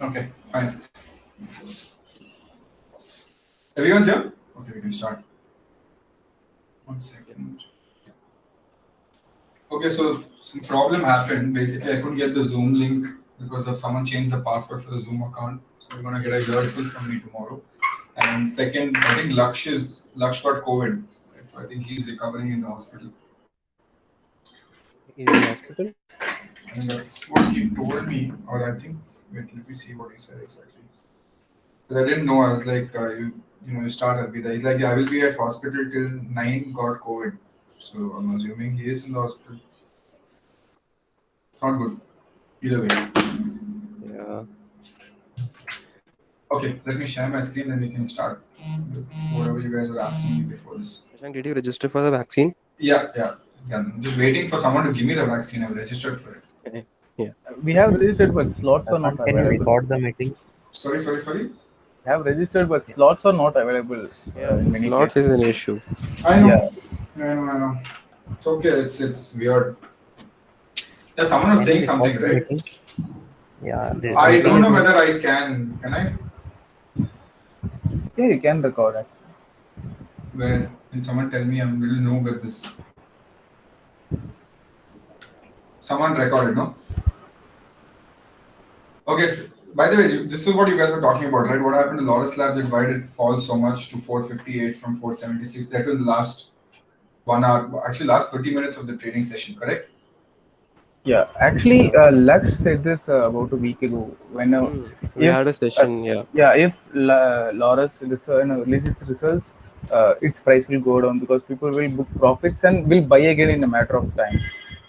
Okay, fine. Everyone's here? Okay, we can start. 1 second. Okay, so some problem happened. Basically, I couldn't get the Zoom link because of someone changed the password for the Zoom account. So we're gonna get a earful from me tomorrow. And second, I think Laksh got COVID. Right? So I think he's recovering in the hospital. He's in hospital? And that's what he told me. Or I think, wait, let me see what he said exactly. Because I didn't know. I was like, you start at He's like, I will be at hospital till 9. Got COVID. So I'm assuming he is in the hospital. It's not good. Either way. Yeah. Okay, let me share my screen, then we can start with whatever you guys were asking me before this. Shashank, did you register for the vaccine? Yeah. I'm just waiting for someone to give me the vaccine. I've registered for it. Okay. Yeah. We have registered, but slots are not Can you available. record the meeting? Sorry. We have registered, but slots are not available. In many Slots cases. is an issue. I know. Yeah. I know. It's okay. It's weird. Yeah, someone was saying something, right? Yeah. I don't know whether I can. Can I? Yeah, you can record it. Where? Can someone tell me? I'm a little noob at this. Someone recorded, no? Okay. By the way, this is what you guys were talking about, right? What happened to Lotus Labs and why did it fall so much to 458 from 476? That was the last 1 hour, actually last 30 minutes of the trading session, correct? Yeah, actually, Lux said this about a week ago. When We had a session, yeah. Yeah, if Lotus releases its results, its price will go down because people will book profits and will buy again in a matter of time.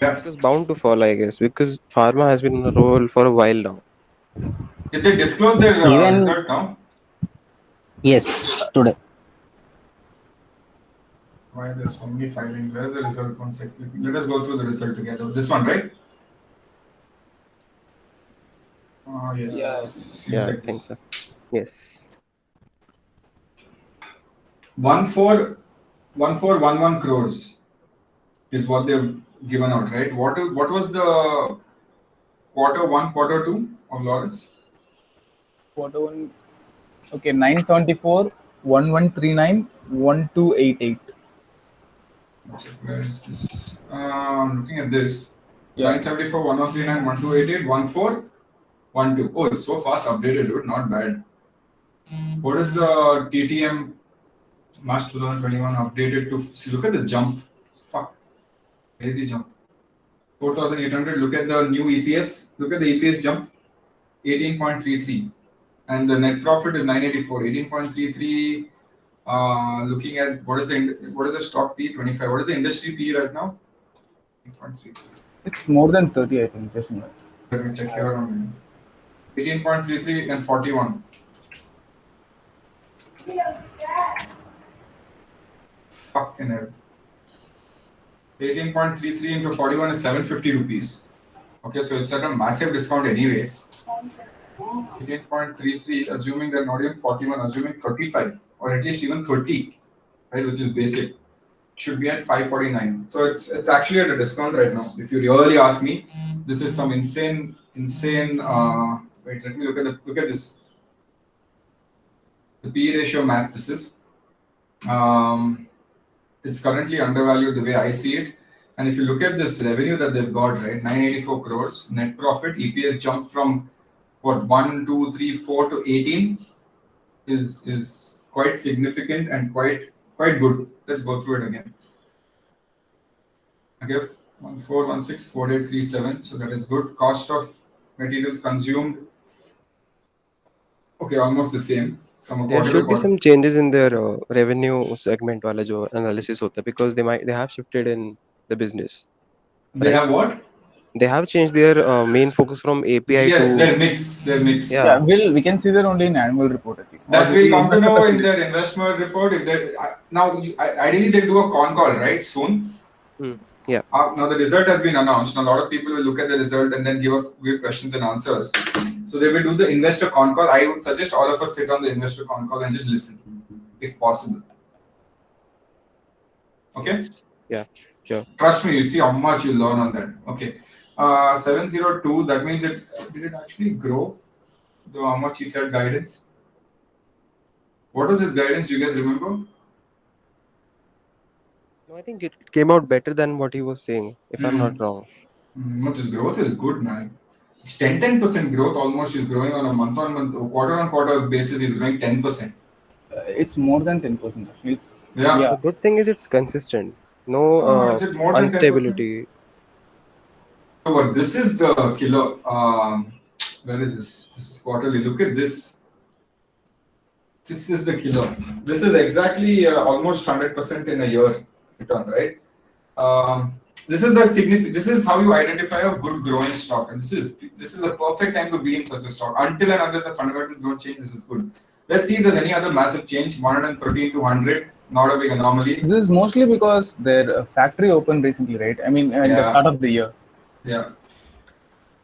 Yeah. It was bound to fall, I guess, because pharma has been on a roll for a while now. Did they disclose their result now? Yes, today. Why there's so many filings? Where is the result? 1 second. Let us go through the result together. This one, right? Yes. Yeah. Seems Yeah, like I think this. so. Yes. 1411 crores is what they've given out, right? What was the quarter 1, quarter 2 of Lotus? Quarter 1, okay, 974, 1139, 1288. Where is this? I'm looking at this. Yeah. 974, 1139, 1288, 1412. Oh, it's so fast updated, dude. Not bad. What is the TTM March 2021 updated to? See, look at the jump. Fuck. Crazy jump. 4,800. Look at the new EPS. Look at the EPS jump. 18.33. And the net profit is 984. 18.33. Looking at what is the stock P? 25. What is the industry P right now? 8.33. It's more than 30, I think. Just a minute. Let me check here on 18.33 and 41. Fucking hell. 18.33 into 41 is 750 rupees. Okay, so it's at a massive discount anyway. 18.33, assuming they're not even 41, assuming 35 or at least even 30, right, which is basic, should be at 549. So it's actually at a discount right now. If you really ask me, this is some insane. Wait, let me look at this. The P/E ratio math. This is. It's currently undervalued the way I see it. And if you look at this revenue that they've got, right, 984 crores, net profit, EPS jumped from what 1, 2, 3, 4 to 18 is quite significant and quite good. Let's go through it again. Okay, 1416 4837. So that is good. Cost of materials consumed. Okay, almost the same. There should be some changes in their revenue segment wala jo analysis hota, because they have shifted in the business. They have what? They have changed their main focus from API yes, to their mix. Yeah. We can see that only in annual report, I think. That will come to know in their investment report. If they now ideally they do a con call right soon. Yeah. Now the result has been announced. Now a lot of people will look at the result and then give questions and answers. So they will do the investor con call. I would suggest all of us sit on the investor con call and just listen, if possible. Okay? Yeah, sure. Trust me, you see how much you learn on that. Okay. 702, that means did it actually grow? How much he said guidance? What was his guidance? Do you guys remember? No, I think it came out better than what he was saying, if I'm not wrong. No, this growth is good, man. It's 10% growth almost. He's growing on a month-on-month, quarter-on-quarter basis. He's growing 10%. It's more than 10% actually. Yeah. The good thing is it's consistent. No Is it more than 10%? instability. No, but this is the killer. Where is this? This is quarterly. Look at this. This is the killer. This is exactly almost 100% in a year return, right? This is the This is how you identify a good growing stock, and this is the perfect time to be in such a stock. Until and unless the fundamentals don't change, this is good. Let's see if there's any other massive change. 113 to 100, not a big anomaly. This is mostly because their factory opened recently, right? I mean, at the start of the year. Yeah.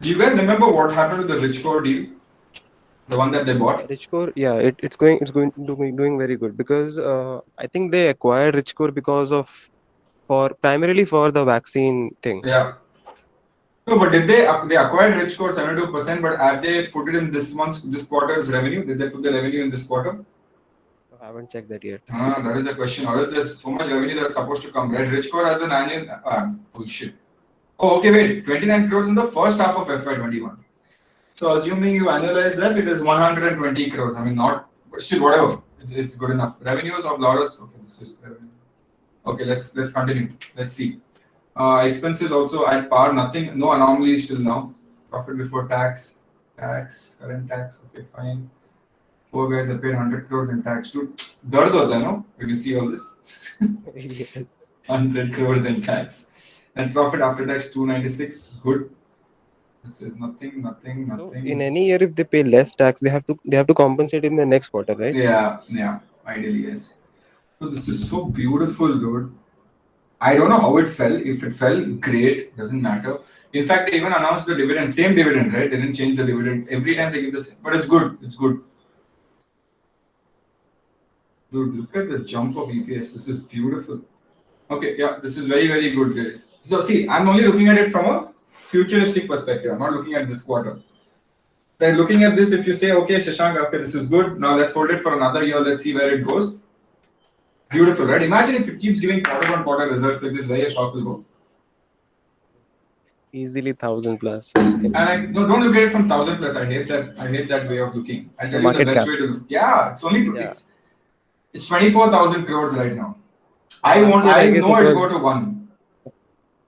Do you guys remember what happened to the Richcore deal? The one that they bought? Richcore, yeah, it's doing very good because I think they acquired Richcore because of primarily for the vaccine thing. Yeah. No, but did they acquired Richcore 72%, but have they put it in this quarter's revenue? Did they put the revenue in this quarter? I haven't checked that yet. That is the question. Or else there's so much revenue that's supposed to come, right? Richcore has an annual bullshit. Oh, okay, wait. 29 crores in the first half of FY21. So assuming you annualize that, it is 120 crores. I mean, not still whatever. It's good enough. Revenues of Laurus. Okay, this is revenue. Okay, let's continue. Let's see. Expenses also at par. Nothing. No anomalies till now. Profit before tax. Current tax. Okay, fine. Poor guys have paid 100 crores in tax too. Dard hota hai, no? When you see all this. Yes. 100 crores in tax. And profit after tax 296. Good. This is nothing. So in any year, if they pay less tax, they have to compensate in the next quarter, right? Yeah. Ideally, yes. So this is so beautiful, dude. I don't know how it fell. If it fell, great. Doesn't matter. In fact, they even announced the dividend. Same dividend, right? They didn't change the dividend. Every time they give the same. But it's good. It's good. Dude, look at the jump of EPS. This is beautiful. Okay, yeah, this is very, very good, guys. So see, I'm only looking at it from a futuristic perspective. I'm not looking at this quarter. Then looking at this, if you say, okay, Shashank, okay, this is good. Now let's hold it for another year. Let's see where it goes. Beautiful, right? Imagine if it keeps giving quarter-on-quarter results like this, where your stock will go. Easily 1,000 plus. And don't look at it from 1,000 plus. I hate that way of looking. I'll tell you the best way to look. Yeah, it's only it's 24,000 crores right now. I know it'll go to 1.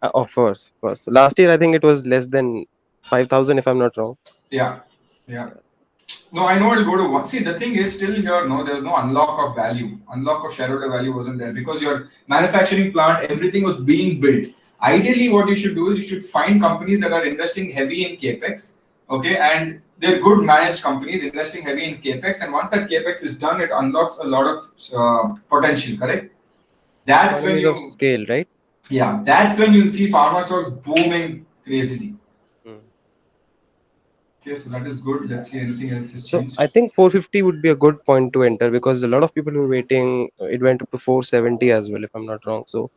Of course. Last year, I think it was less than 5,000, if I'm not wrong. Yeah. No, I know it'll go to 1. See, the thing is still here, there's no unlock of value. Unlock of shareholder value wasn't there because your manufacturing plant, everything was being built. Ideally, what you should do is you should find companies that are investing heavy in capex, okay, and they're good managed companies investing heavy in capex, and once that capex is done, it unlocks a lot of potential. Correct? That's when you scale, right? Yeah, that's when you'll see pharma stocks booming crazily. Okay, so that is good. Let's see anything else has changed. So I think 450 would be a good point to enter because a lot of people were waiting. It went up to 470 as well, if I'm not wrong. So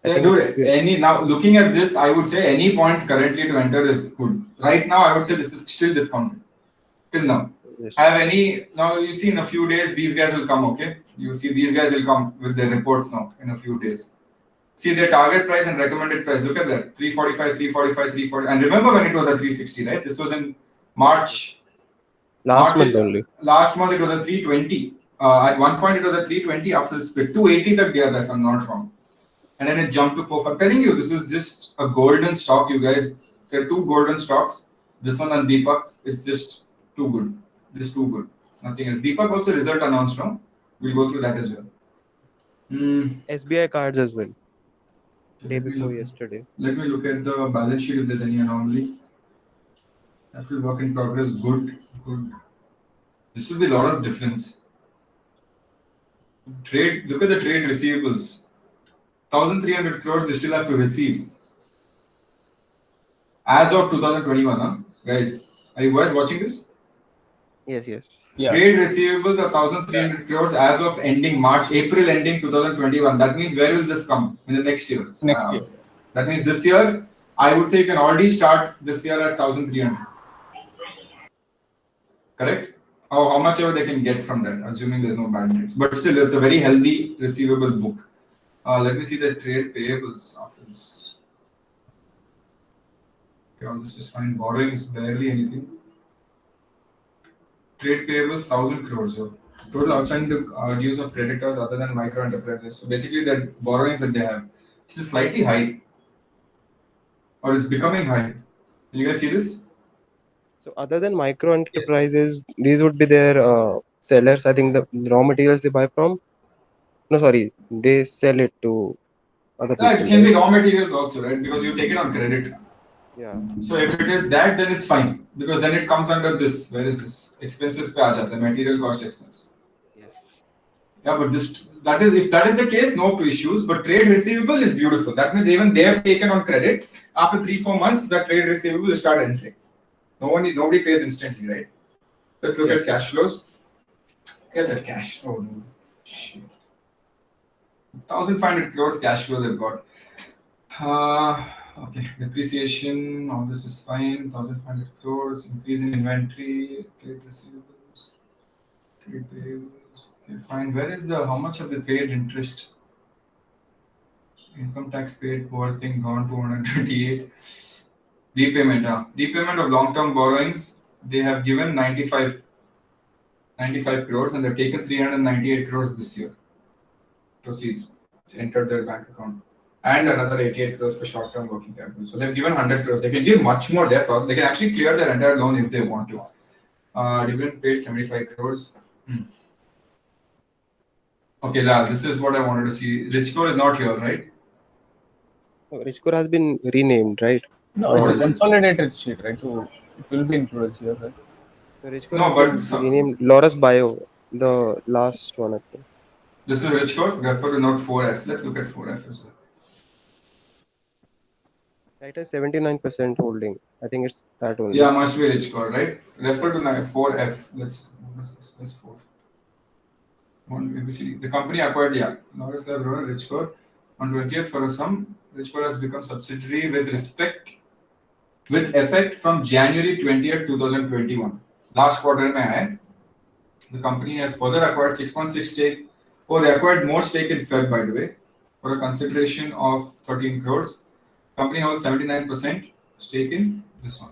now looking at this, I would say any point currently to enter is good. Right now, I would say this is still discounted. Till now. Yes. Now you see in a few days, these guys will come, okay? You see these guys will come with their reports now in a few days. See their target price and recommended price. Look at that. 345, 340. And remember when it was at 360, right? This was in March. Last month only. Last month it was at 320. At one point it was at 320 after the split. 280 tak gaya tha, if I'm not wrong. And then it jumped to 4. I'm telling you, this is just a golden stock, you guys. There are 2 golden stocks. This one and Deepak. It's just too good. This too good. Nothing else. Deepak also result announced, no? We'll go through that as well. SBI cards as well. Day before yesterday. Let me look at the balance sheet if there's any anomaly. Capital work in progress, good. This will be a lot of difference. Look at the trade receivables. 1,300 crores they still have to receive. As of 2021, huh? Guys, are you guys watching this? Yes. Yeah. Trade receivables are 1,300 crores as of April ending 2021. That means where will this come in the next years? Next year. That means this year, I would say you can already start this year at 1,300. correct? How much ever they can get from that, assuming there's no bad debts. But still, it's a very healthy receivable book. Let me see the trade payables of this. Okay, all this is fine. Borrowings, barely anything. Trade payables, 1,000 crores. So total outstanding dues of creditors other than micro enterprises. So basically, the borrowings that they have. This is slightly high, or it's becoming high. Can you guys see this? So other than micro enterprises, these would be their sellers. I think the raw materials they buy from. No, sorry, they sell it to other Yeah, people. it can right? be raw materials also, right? Because you take it on credit. Yeah. So if it is that, then it's fine because then it comes under this. Where is this? Expenses पे आ जाता है, material cost expense. Yes. Yeah, but that is if that is the case, no issues. But trade receivable is beautiful. That means even they have taken on credit. After 3-4 months, the trade receivable will start entering. Nobody pays instantly, right? Let's look at cash flows. Get that cash. Oh no, shit. 1,500 crores cash flow they've got. Okay, depreciation, all this is fine. 1,500 crores, increase in inventory, trade receivables, trade payables. Okay, fine. Where is how much of the paid interest? Income tax paid, poor thing, gone 228. Repayment of long-term borrowings, they have given 95 crores and they've taken 398 crores this year. Proceeds. It's entered their bank account. And another 88 crores for short-term working capital. So they've given 100 crores. They can give much more depth. Or they can actually clear their entire loan if they want to. Dividend paid 75 crores. Okay, this is what I wanted to see. Richcore is not here, right? Richcore has been renamed, right? No, What it's is a it? consolidated sheet, right? So it will be included here, right? So Richcore No, has but been some- renamed Laurus Bio, the last one, I think. This is Richcore. Refer to note 4F. Let's look at 4F as well. Right, has 79% holding. I think it's that only. Yeah, must be Richcore, right? Refer to 4F. Let's 4. One ABCD. The company acquired, Laurus Lab Roller Richcore on 20th for a sum. Richcore has become subsidiary with effect from January 20th, 2021. Last quarter mein hai. The company has further acquired 6.6 stake. Oh, they acquired more stake in Feb, by the way, for a consideration of 13 crores. Company holds 79% stake in this one.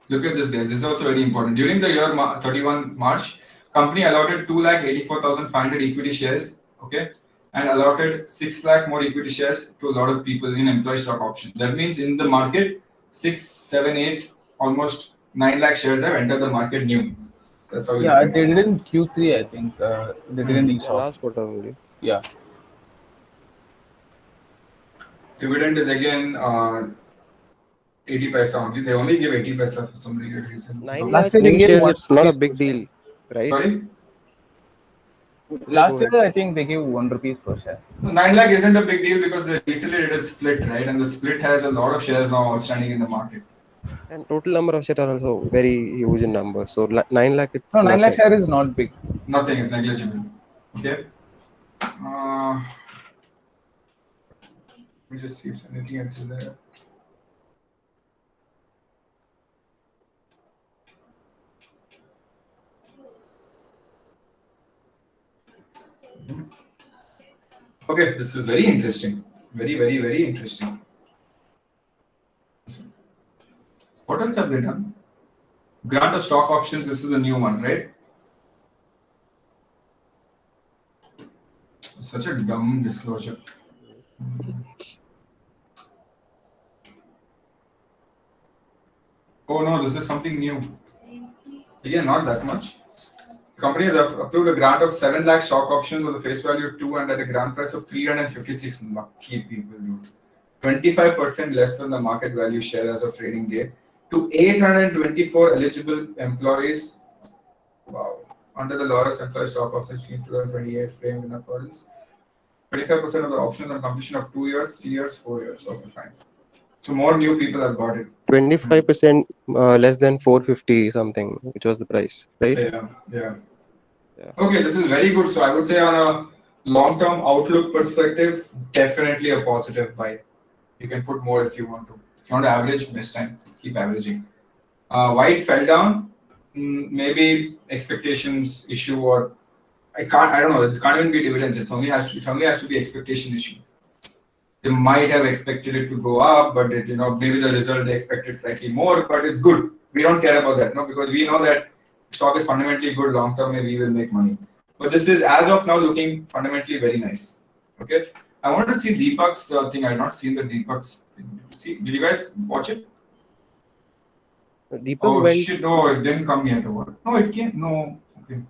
Look at this, guys. This is also very important. During the year 31 March, company allotted 2,84,500 equity shares, okay, and allotted 6 lakh more equity shares to a lot of people in employee stock options. That means in the market, 6, 7, 8, almost 9 lakh shares have entered the market new. That's how we Yeah, look at they it. did in Q3, I think. They did in Yeah, ESOP. last quarter only. Yeah. Dividend is again 80 paisa only. They only give 80 paisa for some weird reason. 9 Last lakh year they new gave shares, one it's not a rupees big per deal, right? Sorry? Last Go year, ahead. I think they gave 1 rupees per share. 9 lakh isn't a big deal because they recently did a split, right? And the split has a lot of shares now outstanding in the market. And total number of shares are also very huge in number. So 9 lakh, it's No, 9 lakh nothing. share is not big. Nothing is negligible. Okay. Let me just see if anything else is there. Okay, this is very interesting. Very, very, very interesting. What else have they done? Grant of stock options, this is a new one, right? Such a dumb disclosure. Oh no, this is something new. Again, not that much. The company has approved a grant of 7 lakh stock options with a face value of 2 and at a grant price of 356. Lucky people, dude. 25% less than the market value share as of trading day to 824 eligible employees. Wow. Under the Laurus Employee Stock Option Scheme 2028 framed in accordance. 25% of the options on completion of 2 years, 3 years, 4 years. Okay, fine. So more new people have got it. 25% less than 450 something, which was the price, right? Yeah. Yeah. Okay, this is very good. So I would say on a long-term outlook perspective, definitely a positive buy. You can put more if you want to. If you want to average, best time, keep averaging. White fell down, maybe expectations issue, or I don't know, it can't even be dividends, it only has to be expectation issue. They might have expected it to go up, but maybe the result they expected slightly more, but it's good. We don't care about that, no, because we know that stock is fundamentally good long term and we will make money. But this is, as of now, looking fundamentally very nice. Okay, I wanted to see Deepak's thing. I had not seen the Deepak's thing. See, did you guys watch it? Deepak Oh went. shit! No, it didn't come yet. Or what? No, it came. No, okay.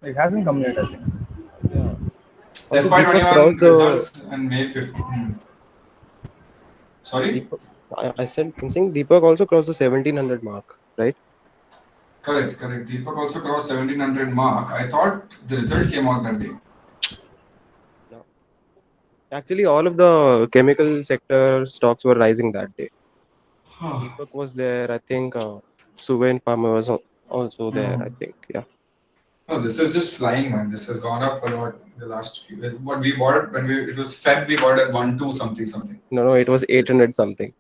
It hasn't come yet, I think. Yeah. Also, FY Deepak 21 crossed the. results and May 5th. Sorry? Deepak, I'm saying Deepak also crossed the 1700 mark, right? Correct. Deepak also crossed 1700 mark. I thought the result came out that day. Actually, all of the chemical sector stocks were rising that day. Deepak was there. I think Suven Pharma was also there. I think, yeah. No, this is just flying, man. This has gone up a lot the last few. What we bought it when it was Feb, we bought it 1.2 something. No, it was 800 something.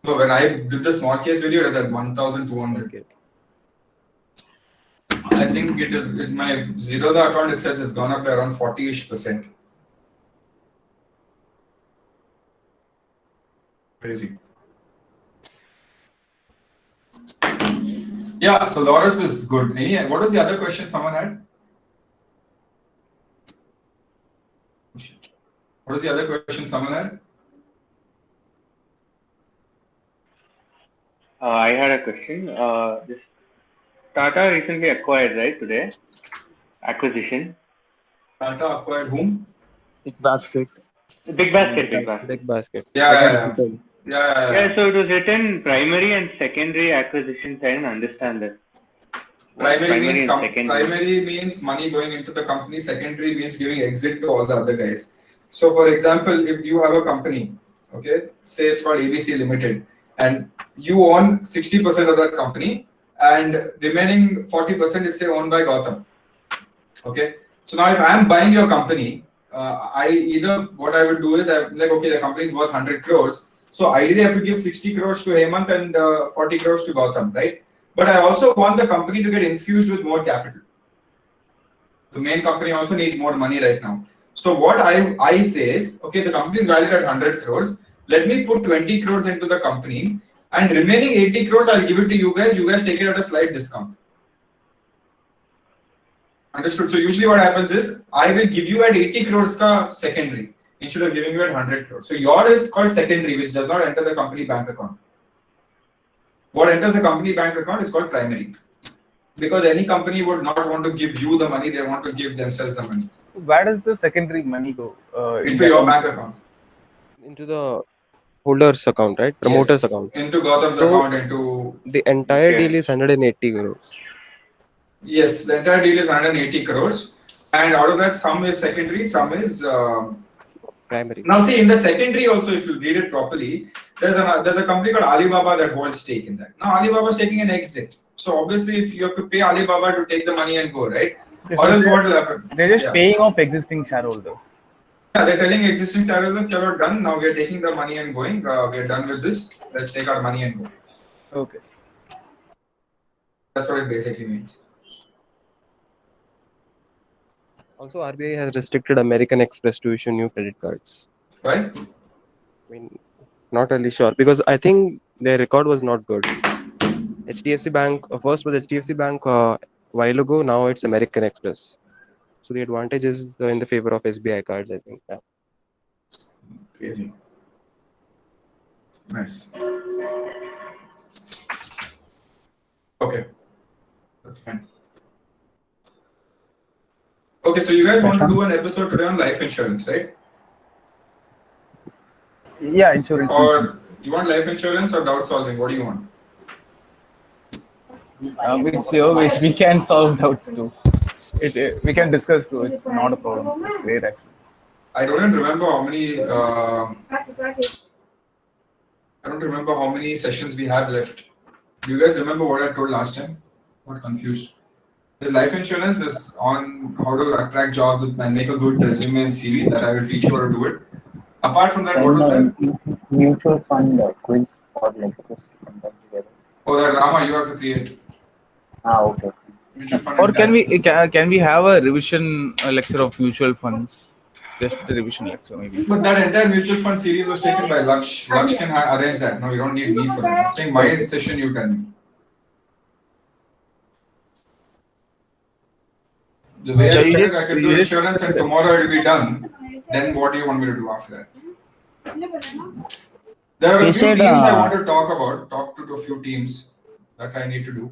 No, when I did the small case video, it was at 1,200. Okay. I think it is in my Zerodha account. It says it's gone up by around 40-ish%. Crazy. Yeah, so Laurus is good. What was the other question someone had? What was the other question someone had? I had a question. This Tata recently acquired, right, today? Acquisition. Tata acquired whom? Big basket. Big Basket. Big basket. Yeah. Yeah, so it was written primary and secondary acquisitions. I didn't understand that. Primary means money going into the company. Secondary means giving exit to all the other guys. So, for example, if you have a company, okay, say it's called ABC Limited, and you own 60% of that company, and remaining 40% is say owned by Gautam. Okay, so now if I am buying your company, what I would do is I'm like, okay, the company is worth 100 crores. So ideally, I have to give 60 crores to Hemant and 40 crores to Gautam, right? But I also want the company to get infused with more capital. The main company also needs more money right now. So what I say is, okay, the company is valued at 100 crores. Let me put 20 crores into the company, and remaining 80 crores, I'll give it to you guys. You guys take it at a slight discount. Understood? So usually what happens is, I will give you at 80 crores ka secondary, instead of giving you at 100 crores. So your is called secondary, which does not enter the company bank account. What enters the company bank account is called primary. Because any company would not want to give you the money, they want to give themselves the money. Where does the secondary money go? Into your bank account. Into the holders account, right? Promoters account. Into Gautam's account, into... The entire deal is 180 crores. Yes, the entire deal is 180 crores. And out of that, some is secondary, some is... Primary. Now see, in the secondary also, if you read it properly, there's a company called Alibaba that holds stake in that. Now Alibaba is taking an exit. So obviously, if you have to pay Alibaba to take the money and go, right? Or else what will happen? They're just paying off existing shareholders. Yeah, they're telling existing shareholders, you're done. Now we're taking the money and going. We're done with this. Let's take our money and go. Okay. That's what it basically means. Also, RBI has restricted American Express to issue new credit cards. Right? I mean, not really sure because I think their record was not good. HDFC Bank, first was HDFC Bank a while ago, now it's American Express. So the advantage is in the favor of SBI cards, I think. Yeah. Crazy. Nice. Okay. That's fine. Okay, so you guys want to do an episode today on life insurance, right? Yeah, insurance. Or you want life insurance or doubt solving? What do you want? It's your wish. We can solve doubts too. We can discuss too. It's not a problem. It's great actually. I don't remember how many. I don't remember how many sessions we have left. Do you guys remember what I told last time? Got confused. There's life insurance. There's on how to attract jobs and make a good resume and CV that I will teach you how to do it. Apart from that, what was that? Mutual fund quiz or like this combined together. Oh, that Rama, you have to create Okay. mutual fund. Or and can tax. can we have a revision lecture of mutual funds? Just the revision lecture, maybe. But that entire mutual fund series was taken by Laksh. Laksh can arrange that. No, you don't need me for that. I'm saying my session, you tell me. The way So I you said, just- I can you do just- insurance and tomorrow it will be done. Then what do you want me to do after that? There are a You few said, teams I want to talk about. Talk to a few teams that I need to do.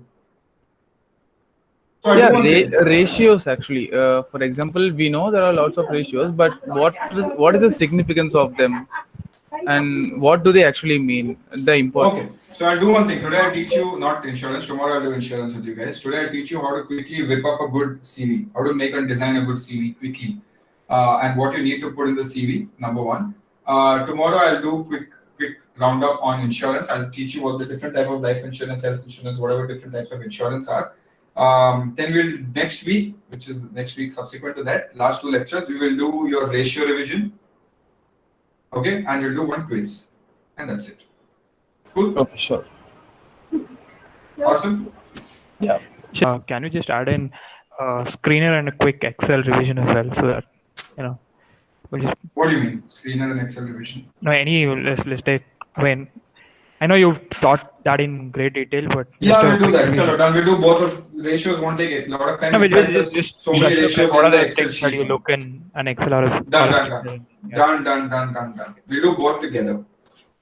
So I Yeah, do one thing. ratios actually. For example, we know there are lots of ratios, but what is the significance of them, and what do they actually mean? The important. Okay, so I'll do one thing. Today I'll teach you not insurance. Tomorrow I'll do insurance with you guys. Today I'll teach you how to quickly whip up a good CV, how to make and design a good CV quickly, and what you need to put in the CV. Number one. Tomorrow I'll do quick roundup on insurance. I'll teach you what the different type of life insurance, health insurance, whatever different types of insurance are. Then we'll next week, which is next week subsequent to that, last two lectures, we will do your ratio revision. Okay, and we'll do one quiz, and that's it. Cool. Okay, sure. Awesome. Yeah. Can you just add in screener and a quick Excel revision as well, so that we'll just What do you mean? Screener and Excel revision? no any let's take. I mean, I know you've taught that in great detail, but Yeah, just a we'll do quick that. revision. Chalo, done. We'll do both of ratios. Won't take a lot of time. No, we'll because just there's so many ratios what in are the the Excel things that you sheet. look in an Excel or a Done. Yeah. Done. We'll do both together.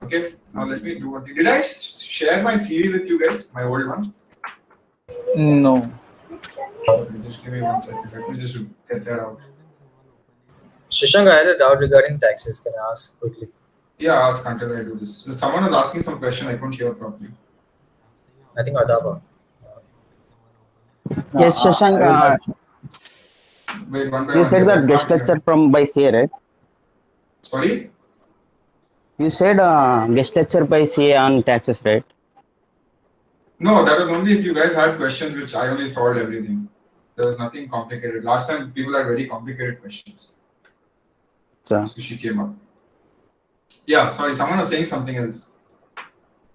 Okay. Now let me do what. Did I share my CV with you guys? My old one. No. Just give me 1 second. Let me just get that out. Shashank, I had a doubt regarding taxes. Can I ask quickly? Yeah, ask until I do this. Someone was asking some question. I couldn't hear properly. I think Adaba. Yes, Shashank. Wait, one by You one. said I that guest can't hear. lecture from by CA, right? Sorry. You said guest lecture by CA on taxes, right? No, that was only if you guys had questions, which I only solved everything. There was nothing complicated. Last time people had very complicated questions. So, So she came up. Yeah, sorry, someone was saying something else.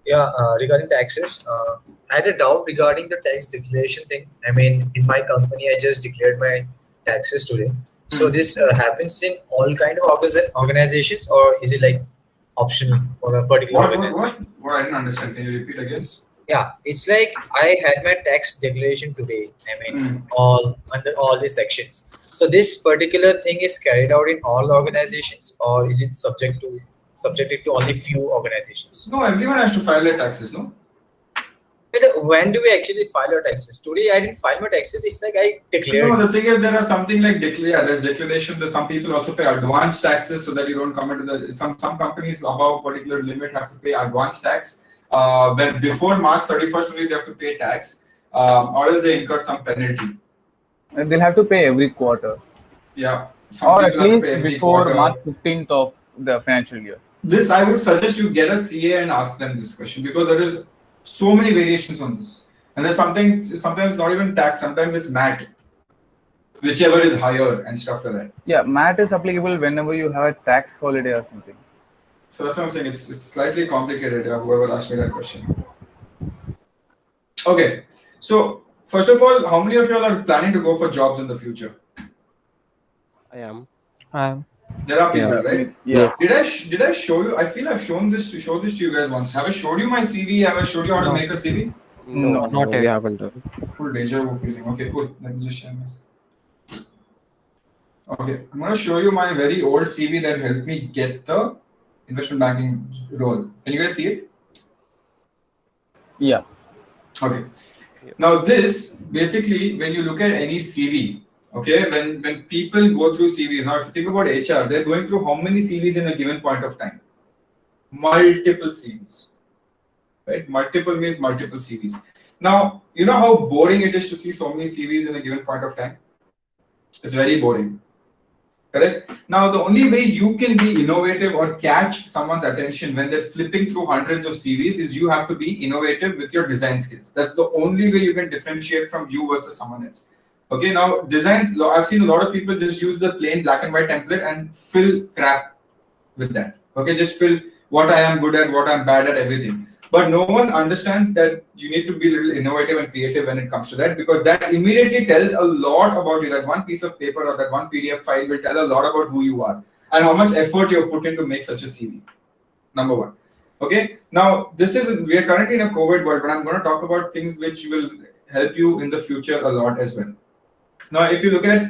Yeah, regarding taxes, I had a doubt regarding the tax declaration thing. I mean, in my company, I just declared my taxes today. So this happens in all kind of organizations, or is it like optional for a particular organization? What? I didn't understand. Can you repeat again? Yeah, it's like I had my tax declaration today. I mean, all under all the sections. So this particular thing is carried out in all organizations, or is it subjected to only few organizations? No, everyone has to file their taxes, no? But when do we actually file our taxes? Today I didn't file my taxes. It's like I declared. No, the thing is, there are something like there's declaration. There's some people also pay advance taxes so that you don't come into the. Some companies above a particular limit have to pay advance tax. Where before March 31st only they have to pay tax, or else they incur some penalty. They'll have to pay every quarter, Yeah. Some or at people have to least pay every before quarter. March 15th of the financial year. This I would suggest you get a CA and ask them this question, because there is so many variations on this, and there's sometimes not even tax, sometimes it's MAT, whichever is higher and stuff like that. Yeah, MAT is applicable whenever you have a tax holiday or something. So that's what I'm saying. It's slightly complicated. Whoever asked me that question. Okay, so first of all, how many of you all are planning to go for jobs in the future? I am. There are people, right? Yes. Did I show you? I feel I've shown this to you guys once. Have I showed you my CV? Have I showed you how to make a CV? No, No, we haven't. Full deja vu feeling. Okay, cool. Let me just share this. Okay, I'm going to show you my very old CV that helped me get the investment banking role. Can you guys see it? Yeah. Okay. Now this, basically, when you look at any CV, okay, when people go through CVs, now if you think about HR, they're going through how many CVs in a given point of time? Multiple CVs. Right? Multiple means multiple CVs. Now, you know how boring it is to see so many CVs in a given point of time? It's very boring. Correct? Now, the only way you can be innovative or catch someone's attention when they're flipping through hundreds of CVs is you have to be innovative with your design skills. That's the only way you can differentiate from you versus someone else. Okay, now designs, I've seen a lot of people just use the plain black and white template and fill crap. with that. Okay, just fill what I am good at, what I'm bad at, everything. But no one understands that you need to be a little innovative and creative when it comes to that, because that immediately tells a lot about you. That one piece of paper or that one PDF file will tell a lot about who you are and how much effort you have put in to make such a CV. Number one. Okay. Now, we are currently in a COVID world, but I'm going to talk about things which will help you in the future a lot as well. Now, if you look at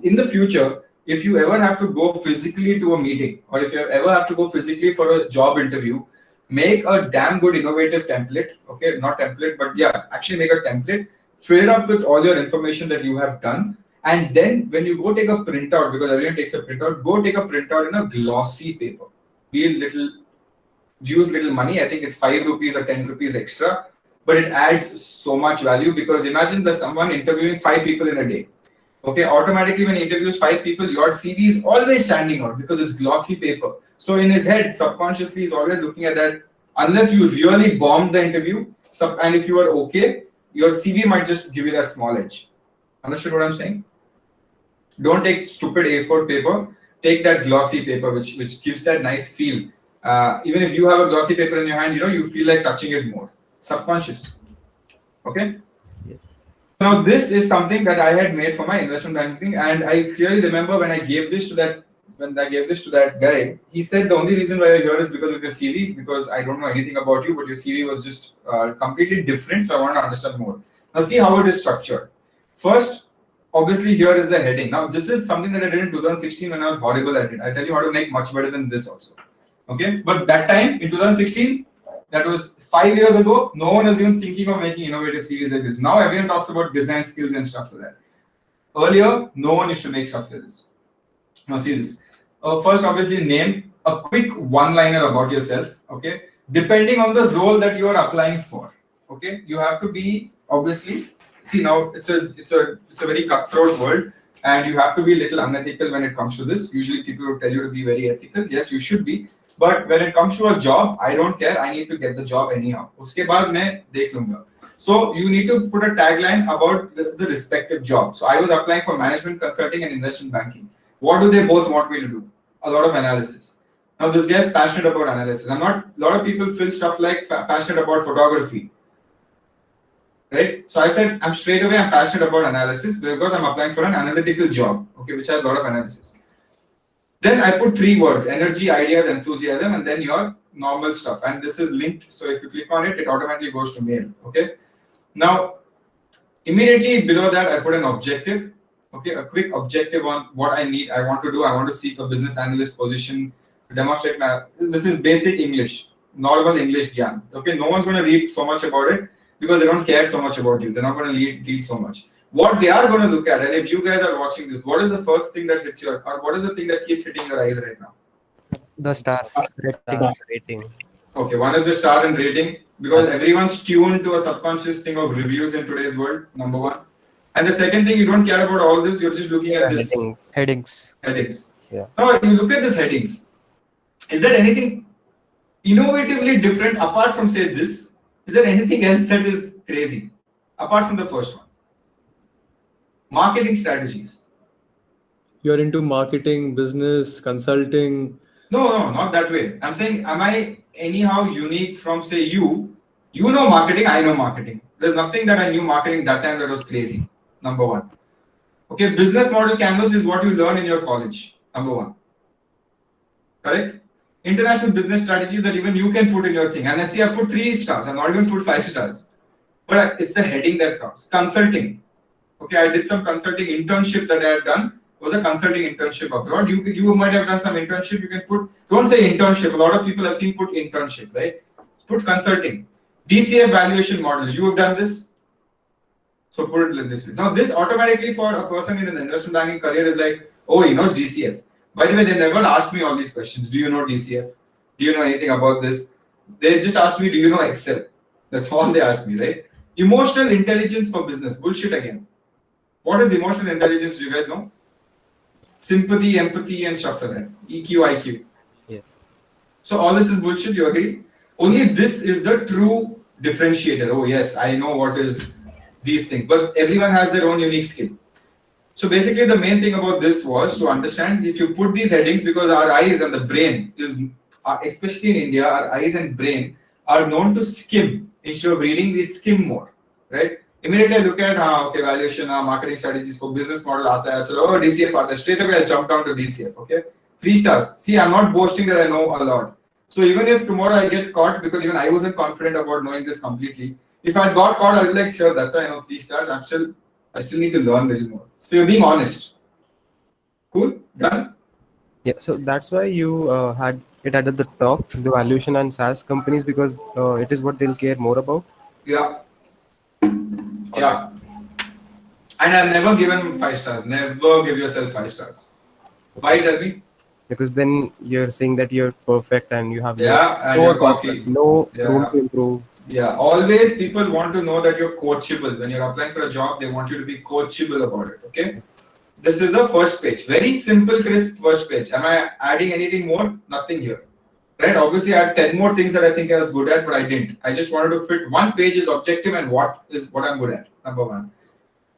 in the future, if you ever have to go physically to a meeting, or if you ever have to go physically for a job interview, make a damn good innovative template. Okay, not template, but yeah, actually make a template, fill it up with all your information that you have done, and then when you go take a printout, because everyone takes a printout, go take a printout in a glossy paper. Use little money. I think it's 5 rupees or 10 rupees extra, but it adds so much value, because imagine there's someone interviewing 5 people in a day. Okay, automatically when he interviews 5 people, your CV is always standing out because it's glossy paper. So in his head, subconsciously, he's always looking at that. Unless you really bombed the interview, and if you are okay, your CV might just give you that small edge. Understood what I'm saying? Don't take stupid A4 paper. Take that glossy paper, which gives that nice feel. Even if you have a glossy paper in your hand, you feel like touching it more. Subconscious. Okay? Yes. Now, this is something that I had made for my investment banking, and I clearly remember when I gave this to that guy, he said the only reason why you're here is because of your CV, because I don't know anything about you, but your CV was just completely different, so I want to understand more. Now, see how it is structured. First, obviously, here is the heading. Now, this is something that I did in 2016 when I was horrible at it. I tell you how to make much better than this also. Okay, but that time in 2016, that was 5 years ago, no one was even thinking of making innovative CVs like this. Now everyone talks about design skills and stuff like that. Earlier, no one used to make stuff like this. Now see this. First, obviously, name a quick one-liner about yourself. Okay, depending on the role that you are applying for. Okay, you have to be obviously. See, now it's a very cutthroat world, and you have to be a little unethical when it comes to this. Usually, people will tell you to be very ethical. Yes, you should be. But when it comes to a job, I don't care. I need to get the job anyhow. Uske baad main dekh lunga. So you need to put a tagline about the respective job. So I was applying for management consulting and investment banking. What do they both want me to do? A lot of analysis. Now this guy is passionate about analysis. A lot of people feel stuff like passionate about photography. Right? So I said, I'm passionate about analysis because I'm applying for an analytical job, okay, which has a lot of analysis. Then I put 3 words: energy, ideas, enthusiasm, and then your normal stuff. And this is linked. So if you click on it, it automatically goes to mail. Okay. Now, immediately below that, I put an objective. Okay, a quick objective on what I need. I want to do. I want to seek a business analyst position to demonstrate this is basic English, normal English gyan. Okay, no one's going to read so much about it because they don't care so much about you. They're not going to read so much. What they are going to look at, and if you guys are watching this, what is the first thing that hits or what is the thing that keeps hitting your eyes right now? The stars. Rating. Okay, one is the star and rating, because everyone's tuned to a subconscious thing of reviews in today's world, number one. And the second thing, you don't care about all this, you're just looking at this. Headings. Yeah. Now, you look at these headings. Is there anything innovatively different apart from, say, this? Is there anything else that is crazy apart from the first one? Marketing strategies. You're into marketing, business, consulting. No, not that way. I'm saying, am I anyhow unique from, say, you? You know marketing, I know marketing. There's nothing that I knew marketing that time that was crazy. Number one. Okay, business model canvas is what you learn in your college. Number one. Correct? International business strategies that even you can put in your thing. And I see I put 3 stars. I'm not even put 5 stars. But it's the heading that counts. Consulting. Okay, I did some consulting internship that I had done. It was a consulting internship abroad. You might have done some internship. You can put, don't say internship. A lot of people have seen put internship, right? Put consulting. DCF valuation model. You have done this. So put it like this way. Now this automatically for a person in an investment banking career is like, oh, he knows DCF. By the way, they never asked me all these questions. Do you know DCF? Do you know anything about this? They just asked me, do you know Excel? That's all they asked me, right? Emotional intelligence for business. Bullshit again. What is emotional intelligence? Do you guys know? Sympathy, empathy, and stuff like that. EQ, IQ. Yes. So all this is bullshit, you agree? Only this is the true differentiator. Oh yes, I know what is these things. But everyone has their own unique skill. So basically, the main thing about this was to understand if you put these headings, because our eyes and the brain is, especially in India, our eyes and brain are known to skim instead of reading. We skim more, right? Immediately I look at okay, valuation, marketing strategies for business model, aata hai, chalo, oh, DCF aata hai. Straight away I jump down to DCF. Okay, 3 stars. See, I'm not boasting that I know a lot. So even if tomorrow I get caught, because even I wasn't confident about knowing this completely, if I got caught, I'll be like, sure, that's why I know 3 stars. I still need to learn a little more. So you're being honest. Cool? Done? Yeah, so that's why you had it at the top, the valuation and SaaS companies, because it is what they'll care more about. Yeah. Yeah. And I've never given 5 stars. Never give yourself 5 stars. Why, tell me? Because then you're saying that you're perfect and you have Yeah, and you're cocky. no Yeah. room to improve. Yeah, always people want to know that you're coachable. When you're applying for a job, they want you to be coachable about it. Okay? This is the first page. Very simple, crisp first page. Am I adding anything more? Nothing here. Right? Obviously, I had 10 more things that I think I was good at, but I didn't. I just wanted to fit one page is objective and what I'm good at. Number one.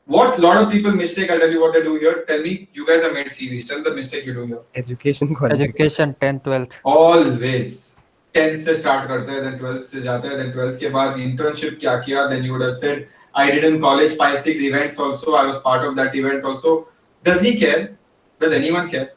What a lot of people mistake, I'll tell you what they do here. Tell me, you guys have made CVs. Tell the mistake you do here. Education qualification. Education 10th 12th. Always. 10th से start करते हैं, then 12th से जाते हैं, then 12th के बाद internship क्या किया, then you would have said, I did in college 5-6 events also, I was part of that event also. Does he care? Does anyone care?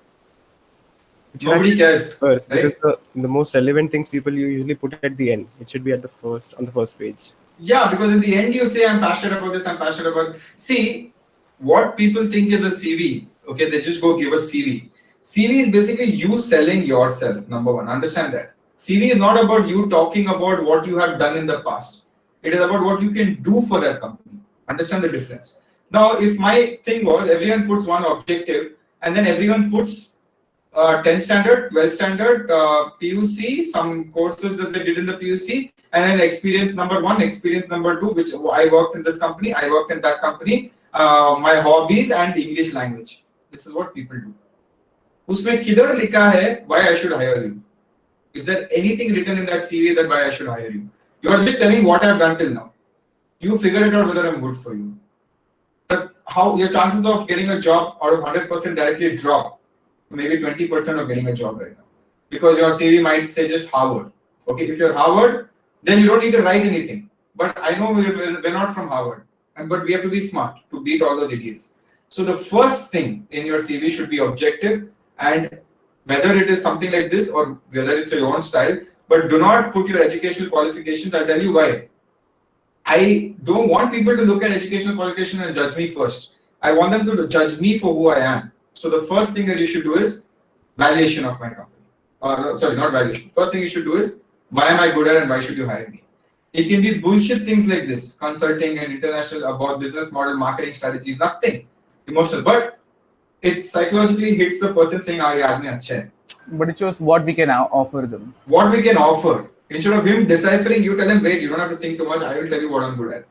Nobody cares. First, right? because the most relevant things people you usually put at the end. It should be at the first, on the first page. Yeah, because in the end you say, I'm passionate about this, I'm passionate about... See, what people think is a CV, okay, they just go give a CV. CV is basically you selling yourself, number one. Understand that. CV is not about you talking about what you have done in the past. It is about what you can do for that company. Understand the difference. Now, if my thing was everyone puts one objective and then everyone puts 10 standard, 12 standard, PUC, some courses that they did in the PUC, and then experience number 1, experience number 2, which I worked in this company, I worked in that company, my hobbies and English language. This is what people do. Usme kidhar likha hai why I should hire you? Is there anything written in that CV that why I should hire you? You are just telling what I have done till now. You figure it out whether I'm good for you. That's how your chances of getting a job out of 100% directly drop to maybe 20% of getting a job right now. Because your CV might say just Harvard. Okay, if you're Harvard, then you don't need to write anything. But I know we're not from Harvard, but we have to be smart to beat all those idiots. So the first thing in your CV should be objective, and whether it is something like this or whether it's your own style, but do not put your educational qualifications. I'll tell you why. I don't want people to look at educational qualification and judge me first. I want them to judge me for who I am. So the first thing that you should do is valuation of my company. Sorry, not valuation. First thing you should do is why am I good at and why should you hire me? It can be bullshit things like this, consulting and international about business model, marketing strategies, nothing emotional, but it psychologically hits the person saying, "Ah, ye aadmi acha hai." But it shows what we can offer them. What we can offer. Instead of him deciphering, you tell him, wait, you don't have to think too much. I will tell you what I'm good at.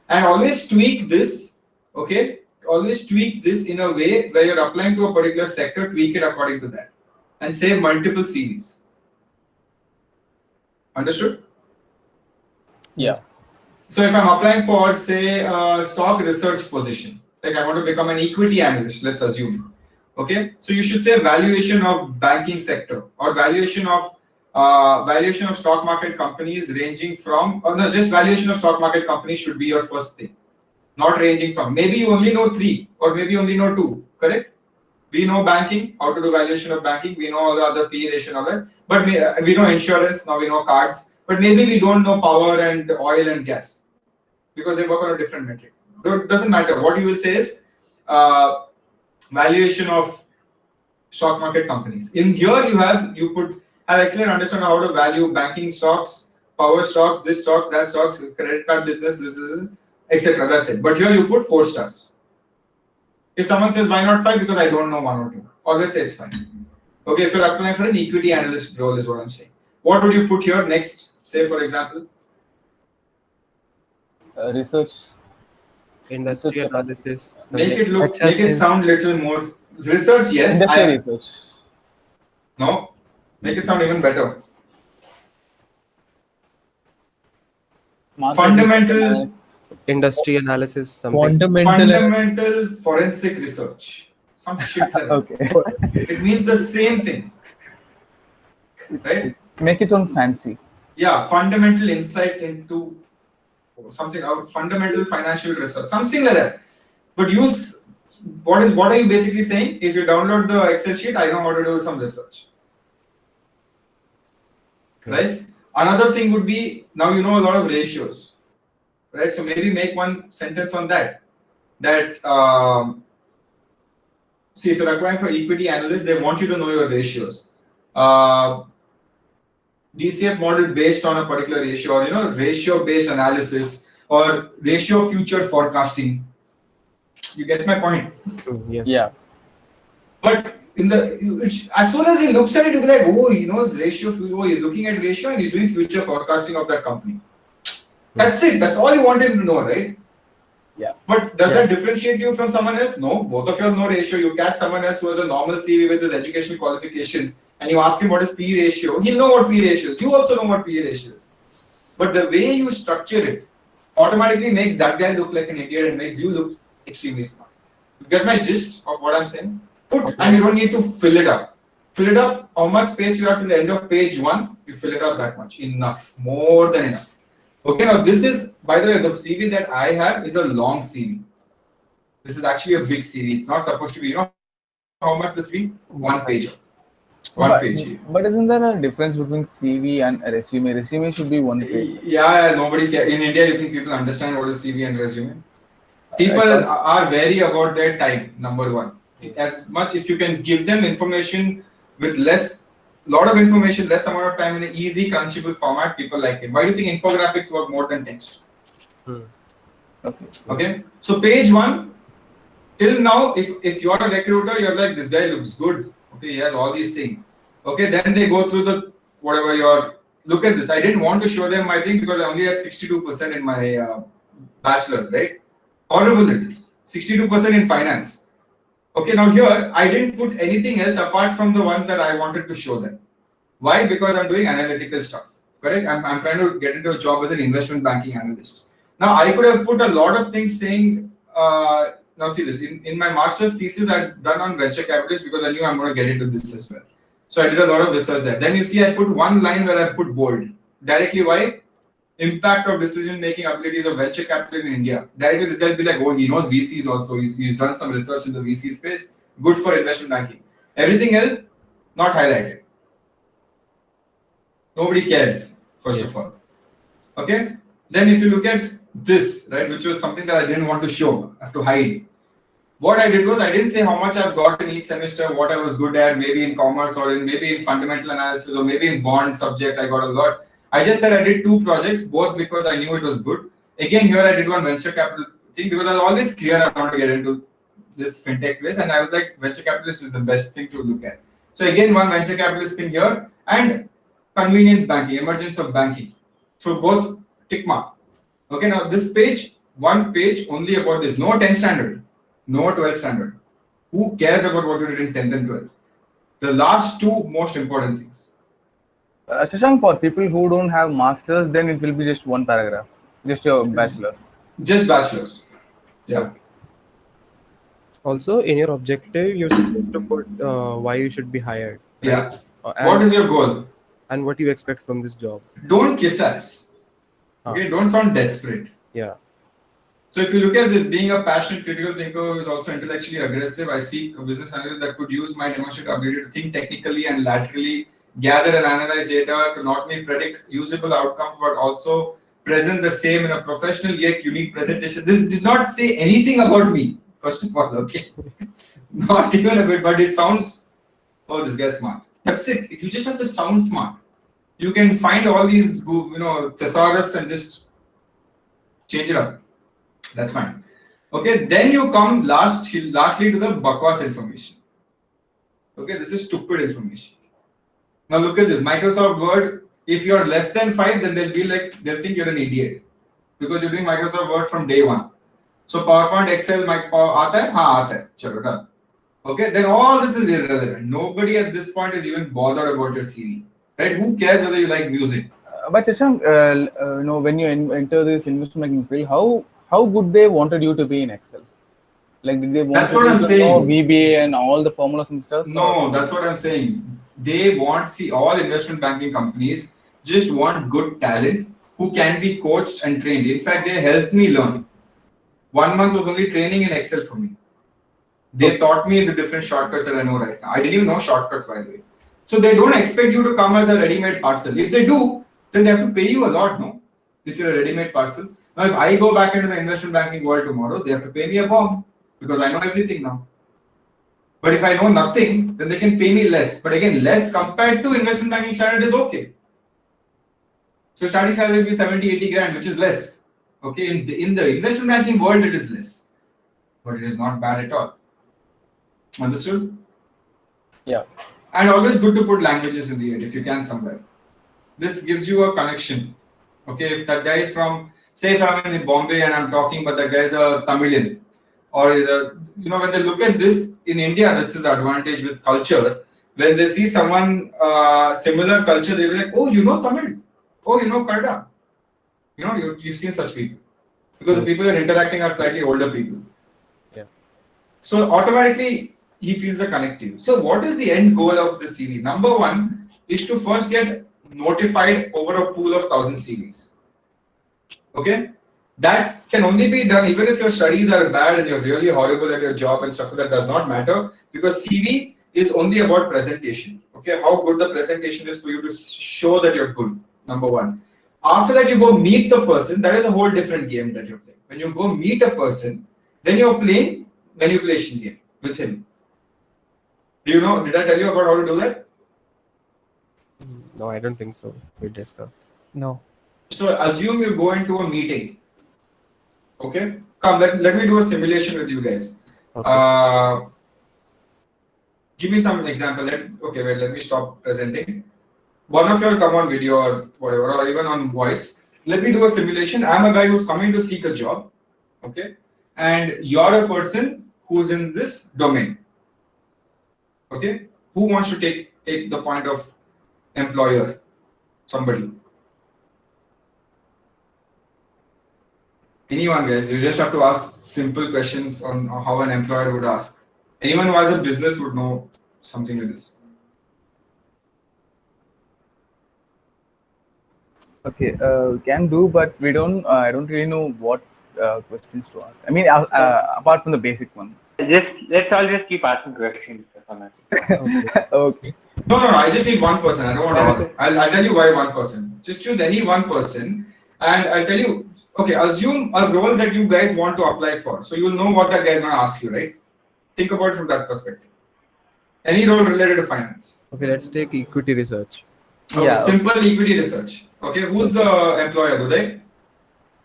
And always tweak this, okay? Always tweak this in a way where you're applying to a particular sector, tweak it according to that. And save multiple CVs. Understood? Yeah. So if I'm applying for, say, a stock research position, like I want to become an equity analyst, let's assume. Okay? So you should say valuation of banking sector or valuation of stock market companies ranging from, or no, just valuation of stock market companies should be your first thing. Not ranging from. Maybe you only know 3 or maybe only know 2, correct? We know banking, how to do valuation of banking. We know all the other PE ratio and all that. But we know insurance, now we know cards. But maybe we don't know power and oil and gas because they work on a different metric. It doesn't matter. What you will say is valuation of stock market companies. In here have excellent understanding how to value banking stocks, power stocks, this stocks, that stocks, credit card business, this is, etc. That's it. But here you put 4 stars. If someone says why not 5, because I don't know 1 or 2, always say it's fine. Okay, if you're applying for an equity analyst role is what I'm saying. What would you put here next? Say for example, Research. Industry analysis. make it sound little more research. Yes, Research. No, make it sound even better. Market Fundamental. research. industry analysis, something. Fundamental forensic research. Some shit like that. Okay. It means the same thing. Right? Make it sound fancy. Yeah, fundamental insights into something out, fundamental financial research, something like that. But use what are you basically saying? If you download the Excel sheet, I know how to do some research. Right? Another thing would be, now you know a lot of ratios. Right? So maybe make one sentence on that. That see, if you're applying for equity analyst, they want you to know your ratios. DCF model based on a particular ratio, or ratio based analysis, or ratio future forecasting. You get my point? Yes. Yeah. But as soon as he looks at it, he'll be like, oh, he knows ratio. Oh, he's looking at ratio and he's doing future forecasting of that company. That's it. That's all you want him to know, right? Yeah. But does that differentiate you from someone else? No. Both of you have no ratio. You catch someone else who has a normal CV with his educational qualifications, and you ask him what is P ratio. He'll know what P ratio is. You also know what P ratio is. But the way you structure it automatically makes that guy look like an idiot and makes you look extremely smart. You get my gist of what I'm saying? And you don't need to fill it up. Fill it up. How much space you have to the end of page 1? You fill it up that much. Enough. More than enough. Okay, now this is, by the way, the CV that I have is a long CV. This is actually a big CV. It's not supposed to be, how much the CV? 1 page. One page. But isn't there a difference between CV and a resume? Resume should be 1 page. Yeah, nobody can. In India, you think people understand what is CV and resume? People are wary about their time, number one. As much, if you can give them information with lot of information, less amount of time in an easy, crunchable format, people like it. Why do you think infographics work more than text? Okay. So page 1, till now, if you're a recruiter, you're like, this guy looks good. Okay, he has all these things. Okay, then they go through the whatever look at this. I didn't want to show them my thing because I only had 62% in my bachelor's, right? Horrible it is. 62% in finance. Okay, now here, I didn't put anything else apart from the ones that I wanted to show them. Why? Because I'm doing analytical stuff, correct? I'm trying to get into a job as an investment banking analyst. Now, I could have put a lot of things saying, now see this, in my master's thesis, I'd done on venture capitalists because I knew I'm going to get into this as well. So I did a lot of research there. Then you see, I put one line where I put bold. Directly, why? Impact of decision-making abilities of venture capital in India. Directly, this guy will be like, oh, he knows VCs also. He's done some research in the VC space. Good for investment banking. Everything else, not highlighted. Nobody cares, first of all. Okay? Then if you look at this, right, which was something that I didn't want to show, I have to hide. What I did was I didn't say how much I've got in each semester, what I was good at, maybe in commerce or maybe in fundamental analysis or maybe in bond subject, I got a lot. I just said I did 2 projects, both because I knew it was good. Again, here I did one venture capital thing because I was always clear I wanted to get into this fintech place, and I was like, venture capitalist is the best thing to look at. So again, one venture capitalist thing here, and convenience banking, emergence of banking. So both tick mark. Okay, now this page, one page only about this. No 10 standard, no 12 standard. Who cares about what you did in 10th and 12th? The last 2 most important things. Shashank, for people who don't have masters, then it will be just 1 paragraph, just your bachelor's. Just bachelor's. Yeah. Also, in your objective, you're supposed to put why you should be hired. Yeah. What is your goal? And what you expect from this job. Don't kiss ass. Okay, don't sound desperate. Yeah. So if you look at this, being a passionate critical thinker who is also intellectually aggressive, I seek a business analyst that could use my demonstrated ability to think technically and laterally, gather and analyze data to not only predict usable outcomes, but also present the same in a professional yet unique presentation. This did not say anything about me, first of all, okay? Not even a bit, but it sounds, oh, this guy's smart. That's it. You just have to sound smart. You can find all these, thesaurus and just change it up. That's fine. Okay, then you come lastly to the bakwas information. Okay, this is stupid information. Now look at this, Microsoft Word, if you're less than 5, then they'll think you're an idiot. Because you're doing Microsoft Word from day 1. So PowerPoint, Excel, aata hai? Haan, aata hai. Chalo, done. Okay, then all this is irrelevant. Nobody at this point is even bothered about your CV. Right? Who cares whether you like music? But Shashank, when you enter this investment banking field, how good they wanted you to be in Excel? Like, did they want That's you what I'm to saying. know VBA and all the formulas and stuff? No, that's what I'm saying. They want, see, all investment banking companies just want good talent who can be coached and trained. In fact, they helped me learn. 1 month was only training in Excel for me. They taught me the different shortcuts that I know right now. I didn't even know shortcuts, by the way. So they don't expect you to come as a ready-made parcel. If they do, then they have to pay you a lot, no? If you're a ready-made parcel. Now, if I go back into the investment banking world tomorrow, they have to pay me a bomb because I know everything now. But if I know nothing, then they can pay me less. But again, less compared to investment banking standard is okay. So starting salary will be 70, 80 grand, which is less. Okay, in the investment banking world, it is less. But it is not bad at all. Understood? Yeah. And always good to put languages in the end if you can somewhere. This gives you a connection. Okay, if that guy is from, say if I'm in Bombay and I'm talking, but that guy is a Tamilian, or is a, when they look at this in India, this is the advantage with culture. When they see someone similar culture, they'll be like, oh, you know Tamil, oh, you know Kannada. You've seen such people. Because the people you're interacting are slightly older people. Yeah. So automatically, he feels a connect to you. So what is the end goal of the CV? Number one is to first get notified over a pool of 1,000 CVs. Okay? That can only be done even if your studies are bad and you're really horrible at your job and stuff. That does not matter because CV is only about presentation. Okay? How good the presentation is for you to show that you're good. Number one. After that, you go meet the person. That is a whole different game that you're playing. When you go meet a person, then you're playing manipulation game with him. Do you know? Did I tell you about how to do that? No, I don't think so. We discussed. No. So assume you go into a meeting. Okay? Come, let me do a simulation with you guys. Okay. Give me some example. Let me stop presenting. One of you will come on video or whatever, or even on voice. Let me do a simulation. I'm a guy who's coming to seek a job. Okay? And you're a person who's in this domain. Okay? Who wants to take the point of employer? Somebody. Anyone, guys. You just have to ask simple questions on how an employer would ask. Anyone who has a business would know something like this. Okay, can do, but we don't. I don't really know what questions to ask. I mean, apart from the basic ones. Let's all just keep asking questions. Okay. No. I just need one person. I don't want all. I'll tell you why one person. Just choose any one person, and I'll tell you. Okay, assume a role that you guys want to apply for. So you'll know what that guy is going to ask you, right? Think about it from that perspective. Any role related to finance. Okay, let's take equity research. Okay, Yeah. simple equity research. Okay, who's the employer, Uday?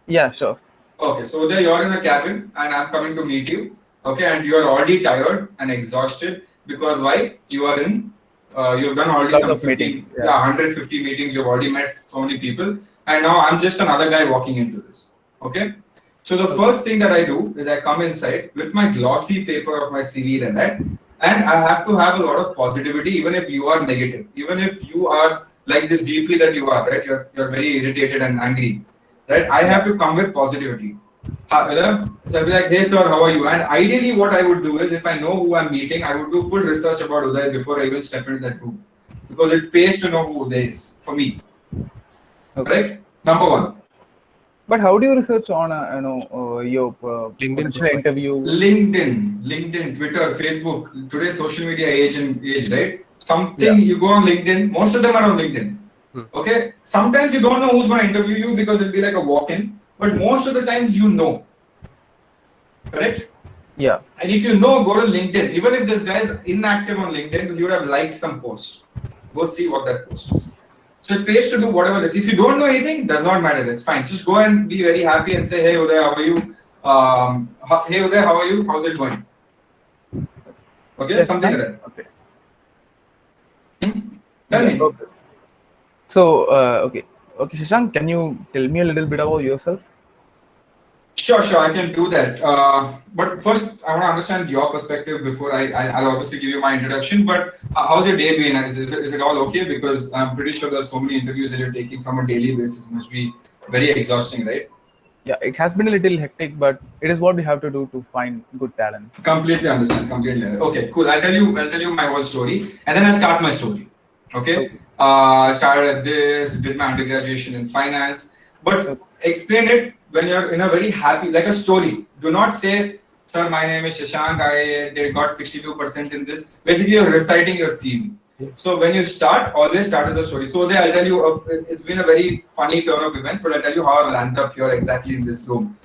Yeah, sure. Okay, so Uday, you're in a cabin and I'm coming to meet you. Okay, and you are already tired and exhausted because why? You are in, you've done already Lots some of 50, meetings, yeah. 150 meetings, you've already met so many people. And now I'm just another guy walking into this. Okay, so the first thing that I do is I come inside with my glossy paper of my CV and that, and I have to have a lot of positivity even if you are negative, even if you are like this deeply that you are, right? You're very irritated and angry, right? I have to come with positivity. So I'll be like, hey sir, how are you? And ideally what I would do is if I know who I'm meeting, I would do full research about Uday before I even step into that room. Because it pays to know who Uday is, for me. Okay. Right? Number one. But how do you research on your LinkedIn potential profile. interview? LinkedIn, Twitter, Facebook, today's social media age, right? You go on LinkedIn, most of them are on LinkedIn. Okay? Sometimes you don't know who's going to interview you because it'll be like a walk-in, but most of the times you know. Correct? Yeah. And if you know, go to LinkedIn. Even if this guy is inactive on LinkedIn, you would have liked some post. Go see what that post is. So it pays to do whatever it is. If you don't know anything, does not matter. It's fine. Just go and be very happy and say, hey Uday, how are you? Hey Uday, how are you? How's it going? Okay, Yes, something fine. like that. Okay. Tell me. Okay. So, okay, Shashank, can you tell me a little bit about yourself? Sure, I can do that. But first, I want to understand your perspective before I'll obviously give you my introduction. But how's your day been? Is it all okay? Because I'm pretty sure there's so many interviews that you're taking from a daily basis. It must be very exhausting, right? Yeah, it has been a little hectic, but it is what we have to do to find good talent. Completely understand. Completely. Okay, cool. I'll tell you my whole story, and then I'll start my story. Okay. Started at this, did my undergraduation in finance, but explain it when you're in a very happy, like a story. Do not say, "Sir, my name is Shashank. I got 62% in this." Basically, you're reciting your CV. So when you start, always start with a story. So there, I'll tell you, it's been a very funny turn of events, but I'll tell you how I landed up here exactly in this room.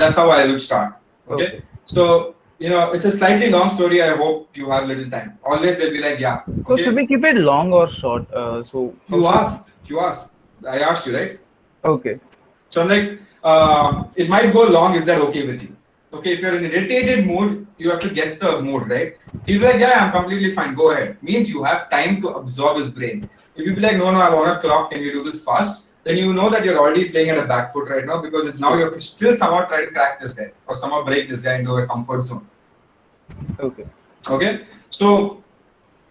That's how I would start. Okay. So, it's a slightly long story. I hope you have little time. Always they'll be like, yeah. So Okay. should we keep it long or short? You asked. I asked you, right? Okay. So I'm like, it might go long. Is that okay with you? Okay, if you're in an irritated mood, you have to guess the mood, right? He'll be like, yeah, I'm completely fine. Go ahead. Means you have time to absorb his brain. If you be like, no, I'm on a clock. Can we do this fast? Then you know that you're already playing at a back foot right now because now you have to still somehow try to crack this guy or somehow break this guy into a comfort zone. Okay. So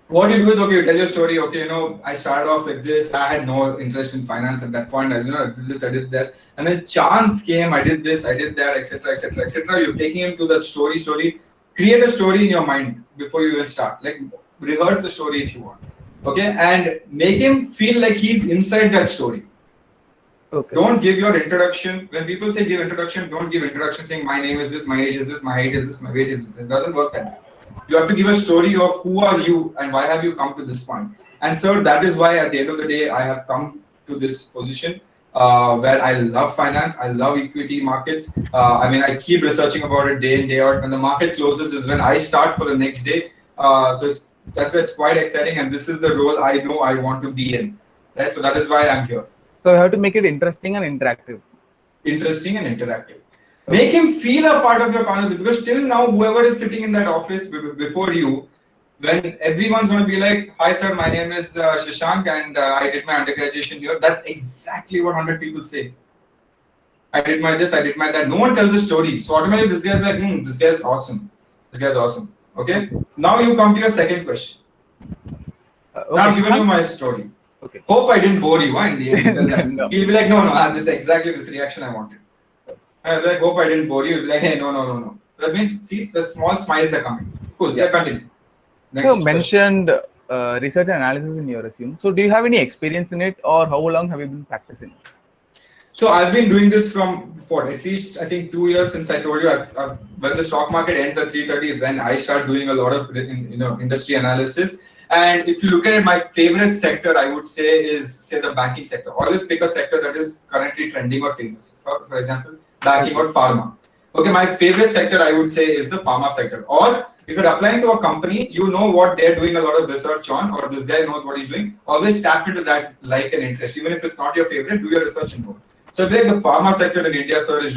what you do is, okay, you tell your story. Okay, I started off like this. I had no interest in finance at that point. I did this, and then chance came. I did this, I did that, etc., etc., etc. You're taking him to that story. Create a story in your mind before you even start. Like rehearse the story if you want. Okay, and make him feel like he's inside that story. Okay. Don't give your introduction. When people say give introduction, don't give introduction saying my name is this, my age is this, my height is this, my weight is this. It doesn't work that way. You have to give a story of who are you and why have you come to this point. And sir, that is why at the end of the day, I have come to this position where I love finance. I love equity markets. I keep researching about it day in, day out. When the market closes is when I start for the next day. That's why it's quite exciting. And this is the role I know I want to be in. Right? So that is why I'm here. So you have to make it interesting and interactive. Make him feel a part of your conversation because till now, whoever is sitting in that office before you, when everyone's going to be like, hi sir, my name is Shashank and I did my undergraduation here. That's exactly what 100 people say. I did my this, I did my that. No one tells a story. So automatically this guy's like, this guy's awesome. This guy's awesome. Okay. Now you come to your second question. Now I've given you my story. Okay. Hope I didn't bore you in the end. No. He'll be like, no, this is exactly this reaction I wanted. I'll be like, hope I didn't bore you. He'll be like, hey, no. That means, see, the small smiles are coming. Cool, yeah, continue. Next So you mentioned research and analysis in your resume. So do you have any experience in it or how long have you been practicing? So I've been doing this for at least, I think 2 years since I told you. When the stock market ends at 3:30 is when I start doing a lot of industry analysis. And if you look at it, my favorite sector, I would say, is the banking sector. Always pick a sector that is currently trending or famous. For example, banking or pharma. Okay, my favorite sector, I would say, is the pharma sector. Or if you're applying to a company, you know what they're doing a lot of research on, or this guy knows what he's doing. Always tap into that like and interest. Even if it's not your favorite, do your research and know. So I believe the pharma sector in India, sir, is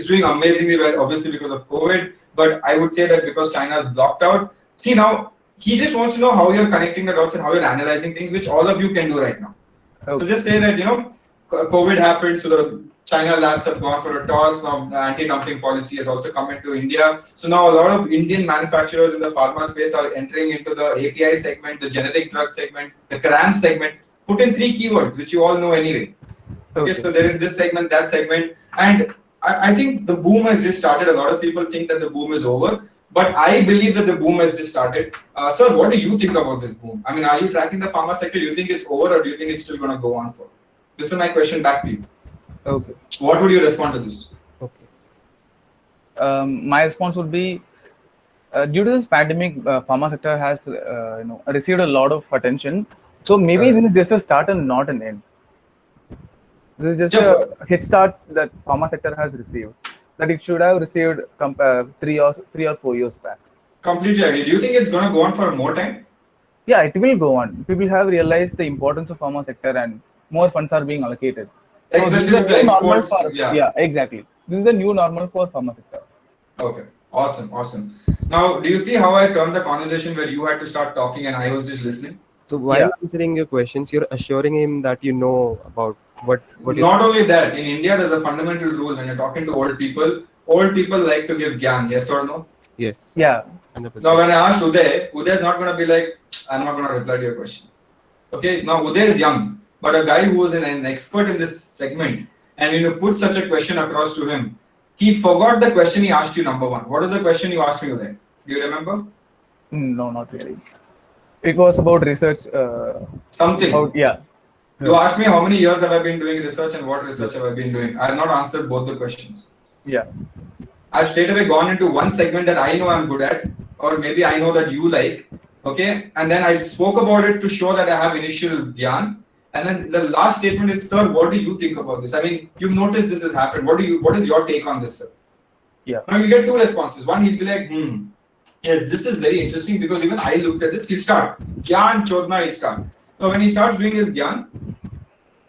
doing amazingly well, obviously because of COVID. But I would say that because China is blocked out. See now, he just wants to know how you're connecting the dots and how you're analyzing things, which all of you can do right now. Okay. So just say that, COVID happened, so the China labs have gone for a toss. Now the anti-dumping policy has also come into India. So now a lot of Indian manufacturers in the pharma space are entering into the API segment, the generic drug segment, the CRAM segment. Put in 3 keywords, which you all know anyway. Okay, so they're in this segment, that segment. And I think the boom has just started. A lot of people think that the boom is over. But I believe that the boom has just started. Sir, what do you think about this boom? I mean, are you tracking the pharma sector? Do you think it's over or do you think it's still going to go on for? This is my question back to you. Okay. What would you respond to this? Okay. My response would be, due to this pandemic, pharma sector has received a lot of attention. So maybe this is just a start and not an end. This is just a head start that pharma sector has received. That it should have received 3 or 4 years back. Completely agree. Do you think it's going to go on for more time? Yeah, it will go on. People have realized the importance of pharma sector and more funds are being allocated. Especially with the exports. Yeah, exactly. This is the new normal for pharma sector. Okay, awesome. Now, do you see how I turned the conversation where you had to start talking and I was just listening? So while answering your questions, you're assuring him that you know about what Not only that, in India, there's a fundamental rule when you're talking to old people like to give gyan, yes or no? Yes. Yeah. 100%. Now, when I asked Uday is not going to be like, I'm not going to reply to your question. Okay, now Uday is young, but a guy who is an expert in this segment, and when you put such a question across to him, he forgot the question he asked you, number one. What is the question you asked me there? Do you remember? No, not really. It was about research. Something. Yeah. You asked me how many years have I been doing research and what research have I been doing. I have not answered both the questions. Yeah. I've straight away gone into one segment that I know I'm good at, or maybe I know that you like, okay? And then I spoke about it to show that I have initial gyan. And then the last statement is, sir, what do you think about this? I mean, you've noticed this has happened. What is your take on this, sir? Yeah. Now you get two responses. One, he'll be like, yes, this is very interesting because even I looked at this. He'll start. Gyan Chodna, he'll start. Now when he starts doing his gyan,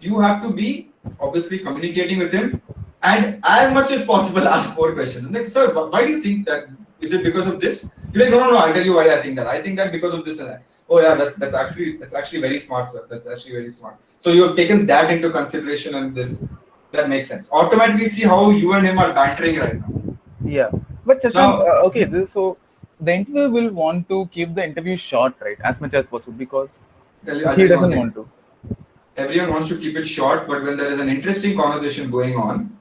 you have to be obviously communicating with him and as much as possible ask more questions. I'm like, sir, why do you think that? Is it because of this? You're like, no, I'll tell you why I think that. I think that because of this and that. Oh yeah, that's actually very smart, sir. That's actually very smart. So you have taken that into consideration and that makes sense. Automatically see how you and him are bantering right now. Yeah. But Shashank, Now- so the interviewer will want to keep the interview short, right? As much as possible because I'll he tell you doesn't one want thing. to. Everyone wants to keep it short, but when there is an interesting conversation going on,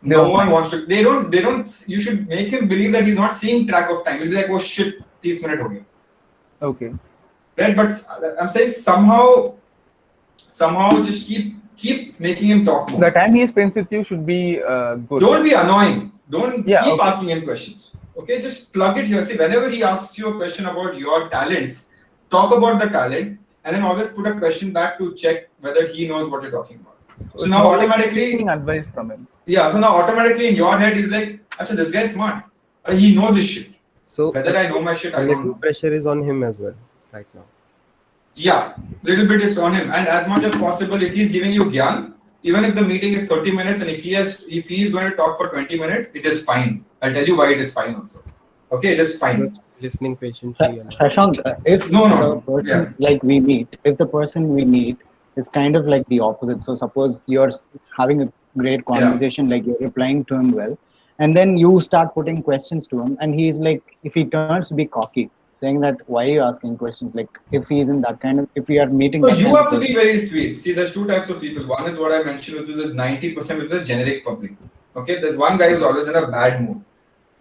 no one wants to. They don't. You should make him believe that he's not seeing track of time. He'll be like, oh shit, 30 minutes ho gaye. Okay. Right, but I'm saying somehow just keep making him talk more. The time he spends with you should be good. Don't be annoying. Don't Yeah, keep okay. asking him questions. Okay, just plug it here. See, whenever he asks you a question about your talents, talk about the talent, and then always put a question back to check whether he knows what you're talking about. So now automatically, taking advice from him. yeah. So now automatically in your head, he's like, "Acha, this guy's smart. He knows his shit. So Whether I know my shit, a I don't little know." pressure is on him as well right now. Yeah, little bit is on him, and as much as possible, if he's giving you gyan, even if the meeting is 30 minutes, and if he is going to talk for 20 minutes, it is fine. I'll tell you why it is fine also. Okay, it is fine. Listening patiently. and- Shashank, if No, the person like we meet, if the person we meet is kind of like the opposite, so suppose you're having a great conversation, like you're replying to him well, and then you start putting questions to him, and he's like, if he turns to be cocky, saying that why are you asking questions? Like if he isn't that kind of, if we are meeting. So that you kind of have to be person- very sweet. See, there's two types of people. One is what I mentioned, which is the 90%, which is the generic public. Okay, there's one guy who's always in a bad mood.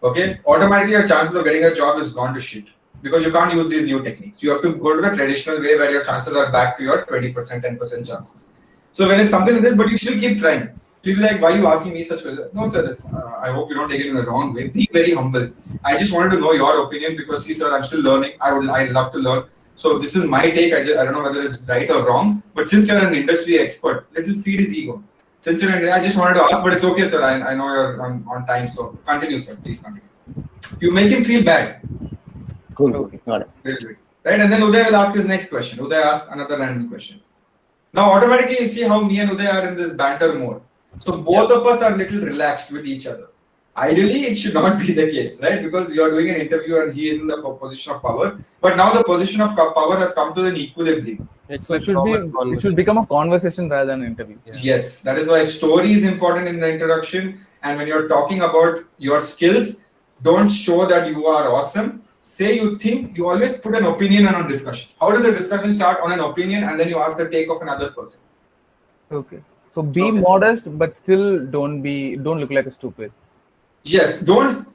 Okay, automatically your chances of getting a job is gone to shit because you can't use these new techniques. You have to go to the traditional way where your chances are back to your 20%, 10% chances. So when it's something like this, but you still keep trying. You'll be like, why are you asking me such questions? No, sir, I hope you don't take it in the wrong way. Be very humble. I just wanted to know your opinion because, see, sir, I'm still learning. I love to learn. So this is my take. I don't know whether it's right or wrong. But since you're an industry expert, little feed his ego. Since I just wanted to ask, but it's okay, sir. I know you're on time, so continue, sir. Please continue. You make him feel bad. Cool. Got it. Really. Right? And then Uday will ask his next question. Uday asks another random question. Now, automatically, you see how me and Uday are in this banter mode. So both of us are a little relaxed with each other. Ideally, it should not be the case, right? Because you're doing an interview and he is in the position of power. But now the position of power has come to an equilibrium. It's So like it should common be. It conversation. should become a conversation rather than an interview. Yes, that is why story is important in the introduction. And when you're talking about your skills, don't show that you are awesome. Say you think, you always put an opinion on a discussion. How does a discussion start? On an opinion, and then you ask the take of another person. Okay. So be modest, but still don't look like a stupid. Yes, don't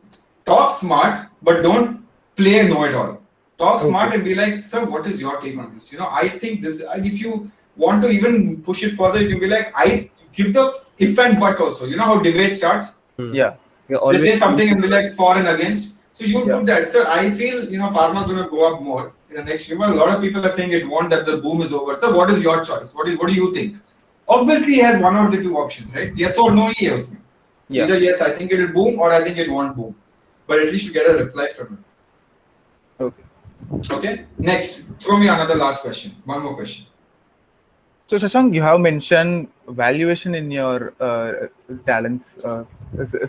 talk smart, but don't play know-it-all. Talk smart and be like, sir, what is your take on this? I think this, and if you want to even push it further, you can be like, I give the if and but also. You know how debate starts? Yeah. They say something and be like for and against. So you do that. Sir, I feel, pharma is going to go up more in the next few months. A lot of people are saying it won't, that the boom is over. Sir, what is your choice? What do you think? Obviously, he has one of the two options, right? Yes or no, he has. Yeah. Either yes, I think it will boom, or I think it won't boom. But at least you get a reply from him. Okay. Okay. Next, throw me another last question. One more question. So Shashank, you have mentioned valuation in your talents,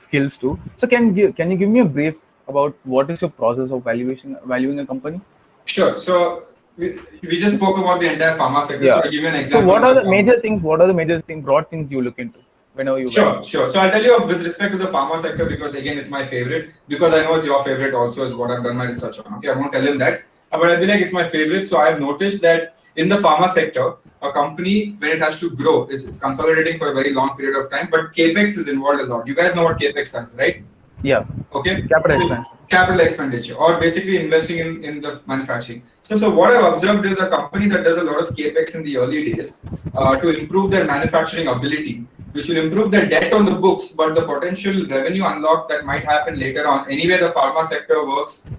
skills too. So can you give me a brief about what is your process of valuing a company? Sure. So we just spoke about the entire pharma sector. Yeah. So I'll give you an So example. what are the major things? What are the major things, broad things you look into whenever you? Sure. So I'll tell you with respect to the pharma sector, because again, it's my favorite, because I know it's your favorite also, is what I've done my research on. Okay, I won't tell him that. but I'll be like, it's my favorite. So I've noticed that in the pharma sector, a company, when it has to grow, it's consolidating for a very long period of time, but capex is involved a lot. You guys know what capex is, right? Yeah. Okay. Capital expenditure. Capital expenditure, or basically investing in the manufacturing. So what I've observed is a company that does a lot of capex in the early days to improve their manufacturing ability, which will improve their debt on the books, but the potential revenue unlock that might happen later on. Anyway, the pharma sector works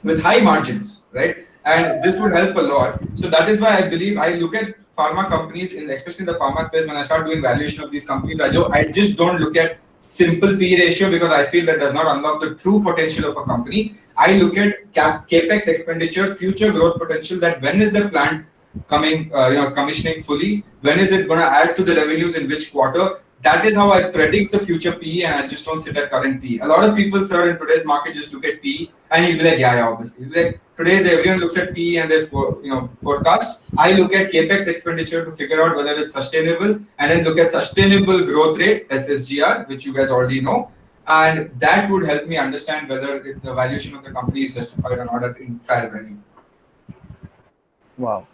with high margins, right? And this would help a lot. So that is why I believe I look at pharma companies, especially in the pharma space. When I start doing valuation of these companies, I just don't look at simple P ratio, because I feel that does not unlock the true potential of a company. I look at capex expenditure, future growth potential, that when is the plant coming, commissioning fully, when is it going to add to the revenues, in which quarter. That is how I predict the future PE, and I just don't sit at current PE. A lot of people, sir, in today's market just look at PE, and he'll be like, yeah, obviously. Like today, everyone looks at PE and they forecast. I look at capex expenditure to figure out whether it's sustainable, and then look at sustainable growth rate, SSGR, which you guys already know, and that would help me understand whether the valuation of the company is justified or not in fair value. Wow.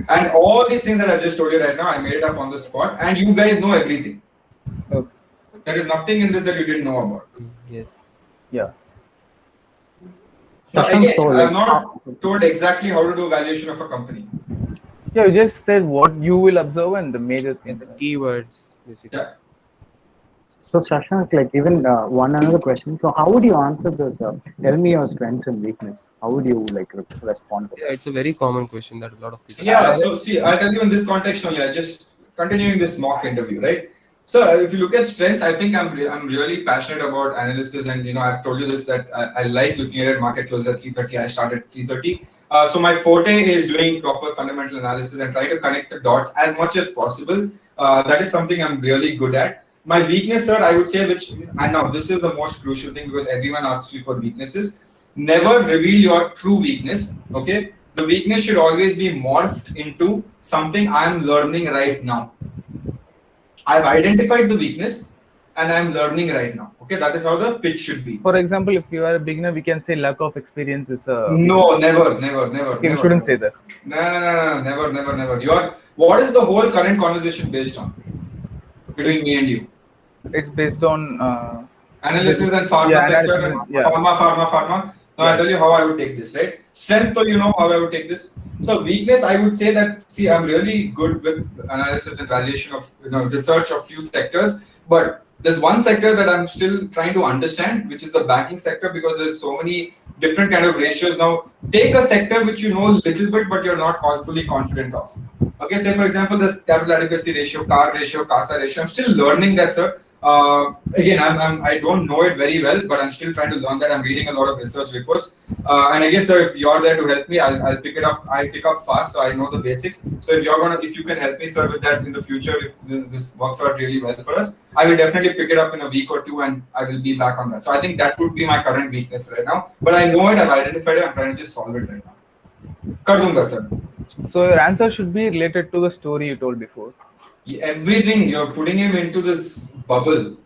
And all these things that I've just told you right now, I made it up on the spot, and you guys know everything. Okay. There is nothing in this that you didn't know about. Yes. Yeah. Now, again, I'm not told exactly how to do valuation of a company. Yeah, you just said what you will observe and the major things. The keywords, basically. Yeah. So Shashank, like even one another question. So how would you answer this? Tell me your strengths and weakness. How would you like respond to Yeah, it's a very common question that a lot of people. Yeah, so see, I'll tell you in this context only. I just continuing this mock interview, right? So if you look at strengths, I think I'm really passionate about analysis, and I've told you this, that I like looking at market close at 3:30. I started at 3:30. So my forte is doing proper fundamental analysis and trying to connect the dots as much as possible. That is something I'm really good at. My weakness, sir, I would say, and now this is the most crucial thing, because everyone asks you for weaknesses. Never reveal your true weakness, okay? The weakness should always be morphed into something I'm learning right now. I've identified the weakness and I'm learning right now, okay? That is how the pitch should be. For example, if you are a beginner, we can say lack of experience is a... No, never. You shouldn't say that. No, never. What is the whole current conversation based on? Between me and you. It's based on analysis and pharma sector, and pharma. Now I'll tell you how I would take this, right? Strength, so you know how I would take this. So weakness, I would say that, see, I'm really good with analysis and valuation of, research of few sectors, but there's one sector that I'm still trying to understand, which is the banking sector, because there's so many different kind of ratios. Now, take a sector which you know a little bit, but you're not fully confident of. Okay, say for example, this capital adequacy ratio, CAR ratio, CASA ratio. I'm still learning that, sir. Again, I don't know it very well, but I'm still trying to learn that. I'm reading a lot of research reports. And again, sir, if you're there to help me, I'll pick it up. I pick up fast, so I know the basics. So if you can help me, sir, with that in the future, if this works out really well for us, I will definitely pick it up in a week or two, and I will be back on that. So I think that would be my current weakness right now. But I know it, I've identified it, I'm trying to just solve it right now. Kar dunga, sir. So your answer should be related to the story you told before. Everything, you're putting him into this bubble,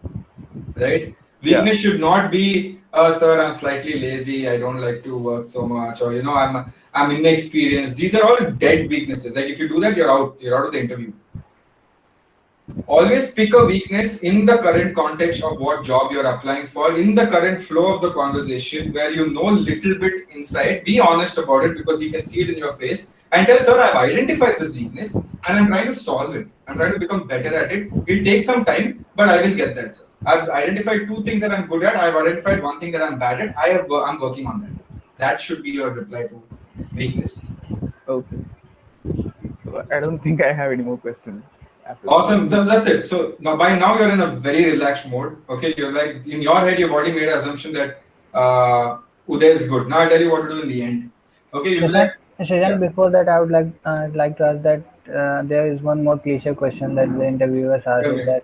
right? Weakness should not be, sir, I'm slightly lazy, I don't like to work so much, or I'm inexperienced. These are all dead weaknesses. Like if you do that, you're out of the interview. Always pick a weakness in the current context of what job you're applying for, in the current flow of the conversation, where you know a little bit inside. Be honest about it, because you can see it in your face, and tell, sir, I've identified this weakness and I'm trying to solve it. I'm trying to become better at it. It'll take some time, but I will get there, sir. I've identified 2 things that I'm good at. I've identified 1 thing that I'm bad at. I'm working on that. That should be your reply to weakness. Okay. So I don't think I have any more questions. Awesome. That's it. So by now you're in a very relaxed mode. Okay, you're like, in your head, you've already made an assumption that Uday is good. Now I'll tell you what to do in the end. Okay, you're like. Shashank, before that, I would like to ask that there is one more cliche question that the interviewers asked, that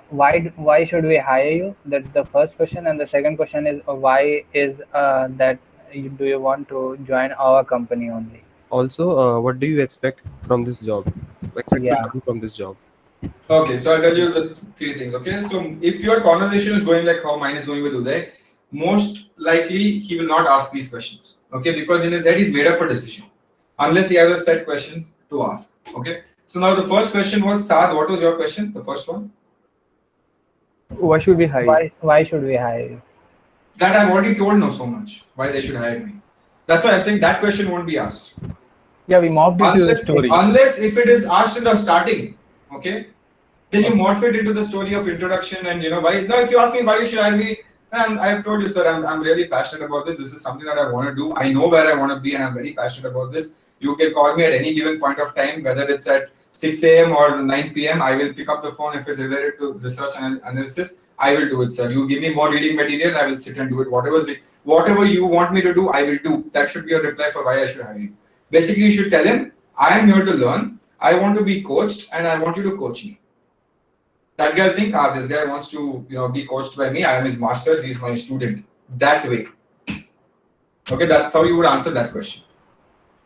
why should we hire you? That's the first question, and the second question is why is that do you want to join our company only? Also, what do you expect from this job? From this job. Okay, so I'll tell you the 3 things. Okay, so if your conversation is going like how mine is going with Uday, most likely he will not ask these questions. Okay, because in his head he's made up a decision, unless he has a set questions to ask. Okay. So now the first question was, Saad, what was your question? The first one? Why should we hire? Why should we hire you? That I've already told no so much. Why they should hire me. That's why I'm saying that question won't be asked. Yeah, we morphed it to the story. Unless if it is asked in the starting, okay, then you morph it into the story of introduction and why. Now, if you ask me why you should hire me, I've told you, sir, I'm really passionate about this. This is something that I want to do. I know where I want to be, and I'm very passionate about this. You can call me at any given point of time, whether it's at 6 a.m. or 9 p.m. I will pick up the phone if it's related to research and analysis. I will do it, sir. You give me more reading material, I will sit and do it. Whatever you want me to do, I will do. That should be a reply for why I should hire you. Basically, you should tell him, I am here to learn. I want to be coached, and I want you to coach me. That guy will think, this guy wants to be coached by me. I am his master. He's my student. That way. Okay, that's how you would answer that question.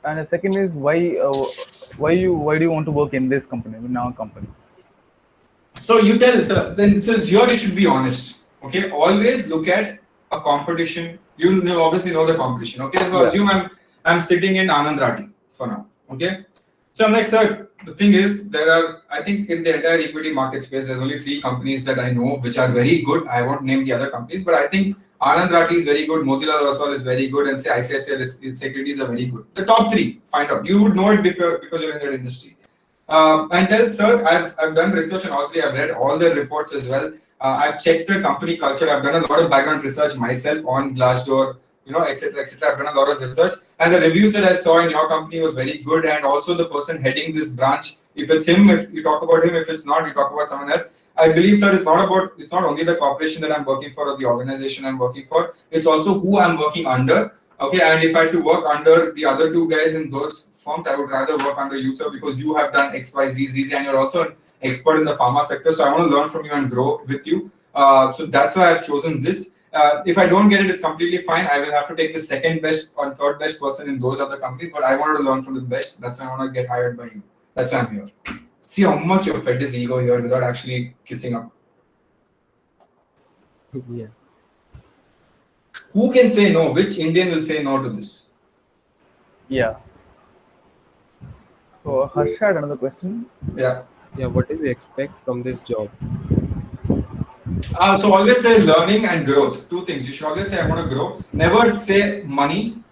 And the second is why do you want to work in this company, in our company? So you tell, sir, then since here you should be honest. Okay, always look at a competition. You obviously know the competition. Okay, so assume I'm sitting in Anand Rathi for now. Okay, so I'm like, sir, the thing is, I think in the entire equity market space, there's only 3 companies that I know which are very good. I won't name the other companies, but I think Anand Rathi is very good, Motilal Oswal is very good, and say ICICI Securities are very good. The top 3, find out. You would know it because you're in that industry. And tell, sir, I've done research on all 3. I've read all their reports as well. I've checked the company culture. I've done a lot of background research myself on Glassdoor, etc., etc. I've done a lot of research, and the reviews that I saw in your company was very good. And also the person heading this branch, if it's him, if you talk about him, if it's not, you talk about someone else. I believe, sir, it's not only the corporation that I'm working for or the organization I'm working for. It's also who I'm working under. Okay, and if I had to work under the other 2 guys in those firms, I would rather work under you, sir, because you have done X, Y, Z, Z, and you're also an expert in the pharma sector. So I want to learn from you and grow with you. So that's why I've chosen this. If I don't get it, it's completely fine. I will have to take the second best or third best person in those other companies, but I wanted to learn from the best. That's why I want to get hired by you. That's why I'm here. See how much you've fed his ego here without actually kissing up. Yeah. Who can say no? Which Indian will say no to this? Yeah. So Harsh had another question. Yeah. Yeah. What do you expect from this job? So always say learning and growth. 2 things. You should always say I want to grow. Never say money.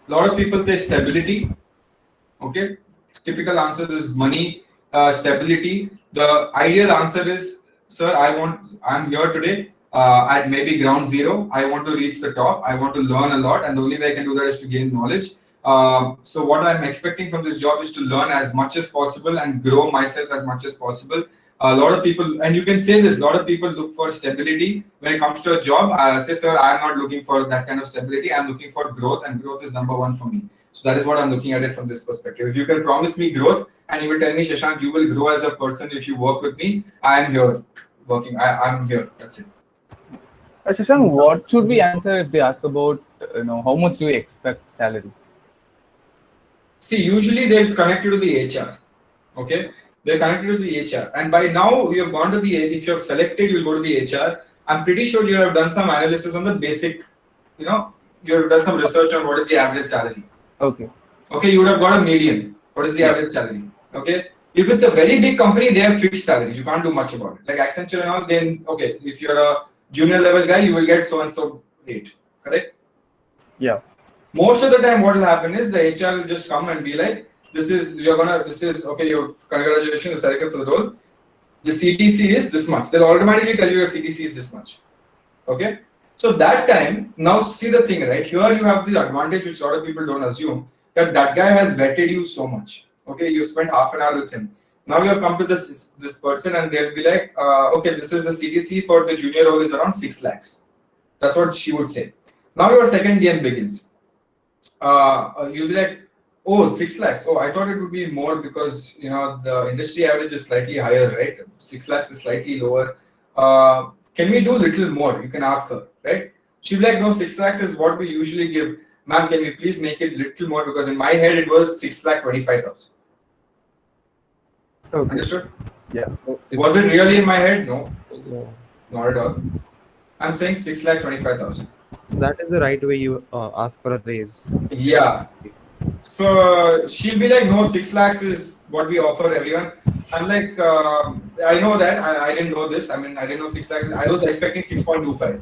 A lot of people say stability. Okay. Typical answers is money, stability. The ideal answer is, sir, I'm here today at maybe ground zero. I want to reach the top. I want to learn a lot, and the only way I can do that is to gain knowledge. So what I'm expecting from this job is to learn as much as possible and grow myself as much as possible. A lot of people, and you can say this, a lot of people look for stability when it comes to a job. Say, sir, I'm not looking for that kind of stability. I'm looking for growth, and growth is number 1 for me. So that is what I'm looking at it from this perspective. If you can promise me growth and you will tell me, Shashank, you will grow as a person if you work with me, I am here working. I'm here. That's it. Shashank, what should we answer if they ask about how much do you expect salary? See, usually they'll connect you to the HR. Okay, they're connected to the HR, and by now you have gone to if you're selected, you'll go to the HR. I'm pretty sure you have done some analysis on the basic. You have done some research on what is the average salary. Okay. Okay, you would have got a median. What is the average salary? Okay. If it's a very big company, they have fixed salaries. You can't do much about it. Like Accenture and all, then okay, if you're a junior level guy, you will get so and so rate. Correct? Yeah. Most of the time, what will happen is the HR will just come and be like, okay, congratulations, you're selected for the role. The CTC is this much. They'll automatically tell you your CTC is this much. Okay. So that time, now see the thing, right? Here you have the advantage which a lot of people don't assume, that guy has vetted you so much. Okay, you spent half an hour with him. Now you have come to this person and they'll be like, okay, this is the CTC for the junior role is around 6 lakhs. That's what she would say. Now your second game begins. You'll be like, oh, 6 lakhs. Oh, I thought it would be more because the industry average is slightly higher, right? 6 lakhs is slightly lower. Can we do a little more? You can ask her, right? She'll be like, no, 6 lakhs is what we usually give. Ma'am, can we please make it a little more? Because in my head, it was 6,25,000. Okay. Understood? Yeah. Was it really in my head? No. Not at all. I'm saying 6,25,000. So that is the right way you ask for a raise. Yeah. So she'll be like, no, 6 lakhs is what we offer everyone. I'm like, I know that. I didn't know this. I mean, I didn't know 6 lakhs. I was expecting 6.25.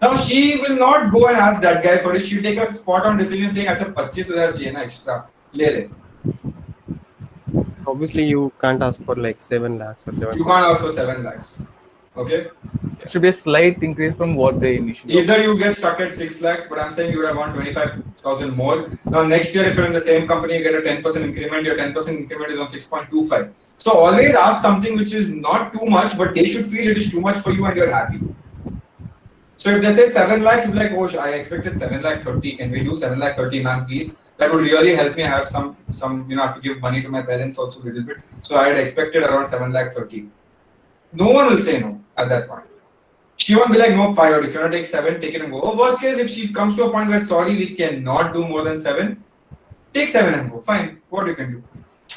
Now she will not go and ask that guy for it. She'll take a spot on decision saying, "Acha, 25,000 चाहिए ना extra, ले ले." Obviously, you can't ask for like 7 lakhs or 7. You can't ask for 7 lakhs. Okay. It should be a slight increase from what they initially. Either you get stuck at 6 lakhs, but I'm saying you would have won 25,000 more. Now next year, if you're in the same company, you get a 10% increment. Your 10% increment is on 6.25. So always ask something which is not too much, but they should feel it is too much for you and you're happy. So if they say 7 lakhs, you'll be like, oh, I expected 7 lakh 30. Can we do 7 lakh 30, ma'am, please? That would really help me have some, I have to give money to my parents also a little bit. So I had expected around 7 lakh 30. No one will say no at that point. She won't be like, no, fired. If you want to take 7, take it and go. Or worst case, if she comes to a point where, sorry, we cannot do more than 7, take 7 and go. Fine. What you can do?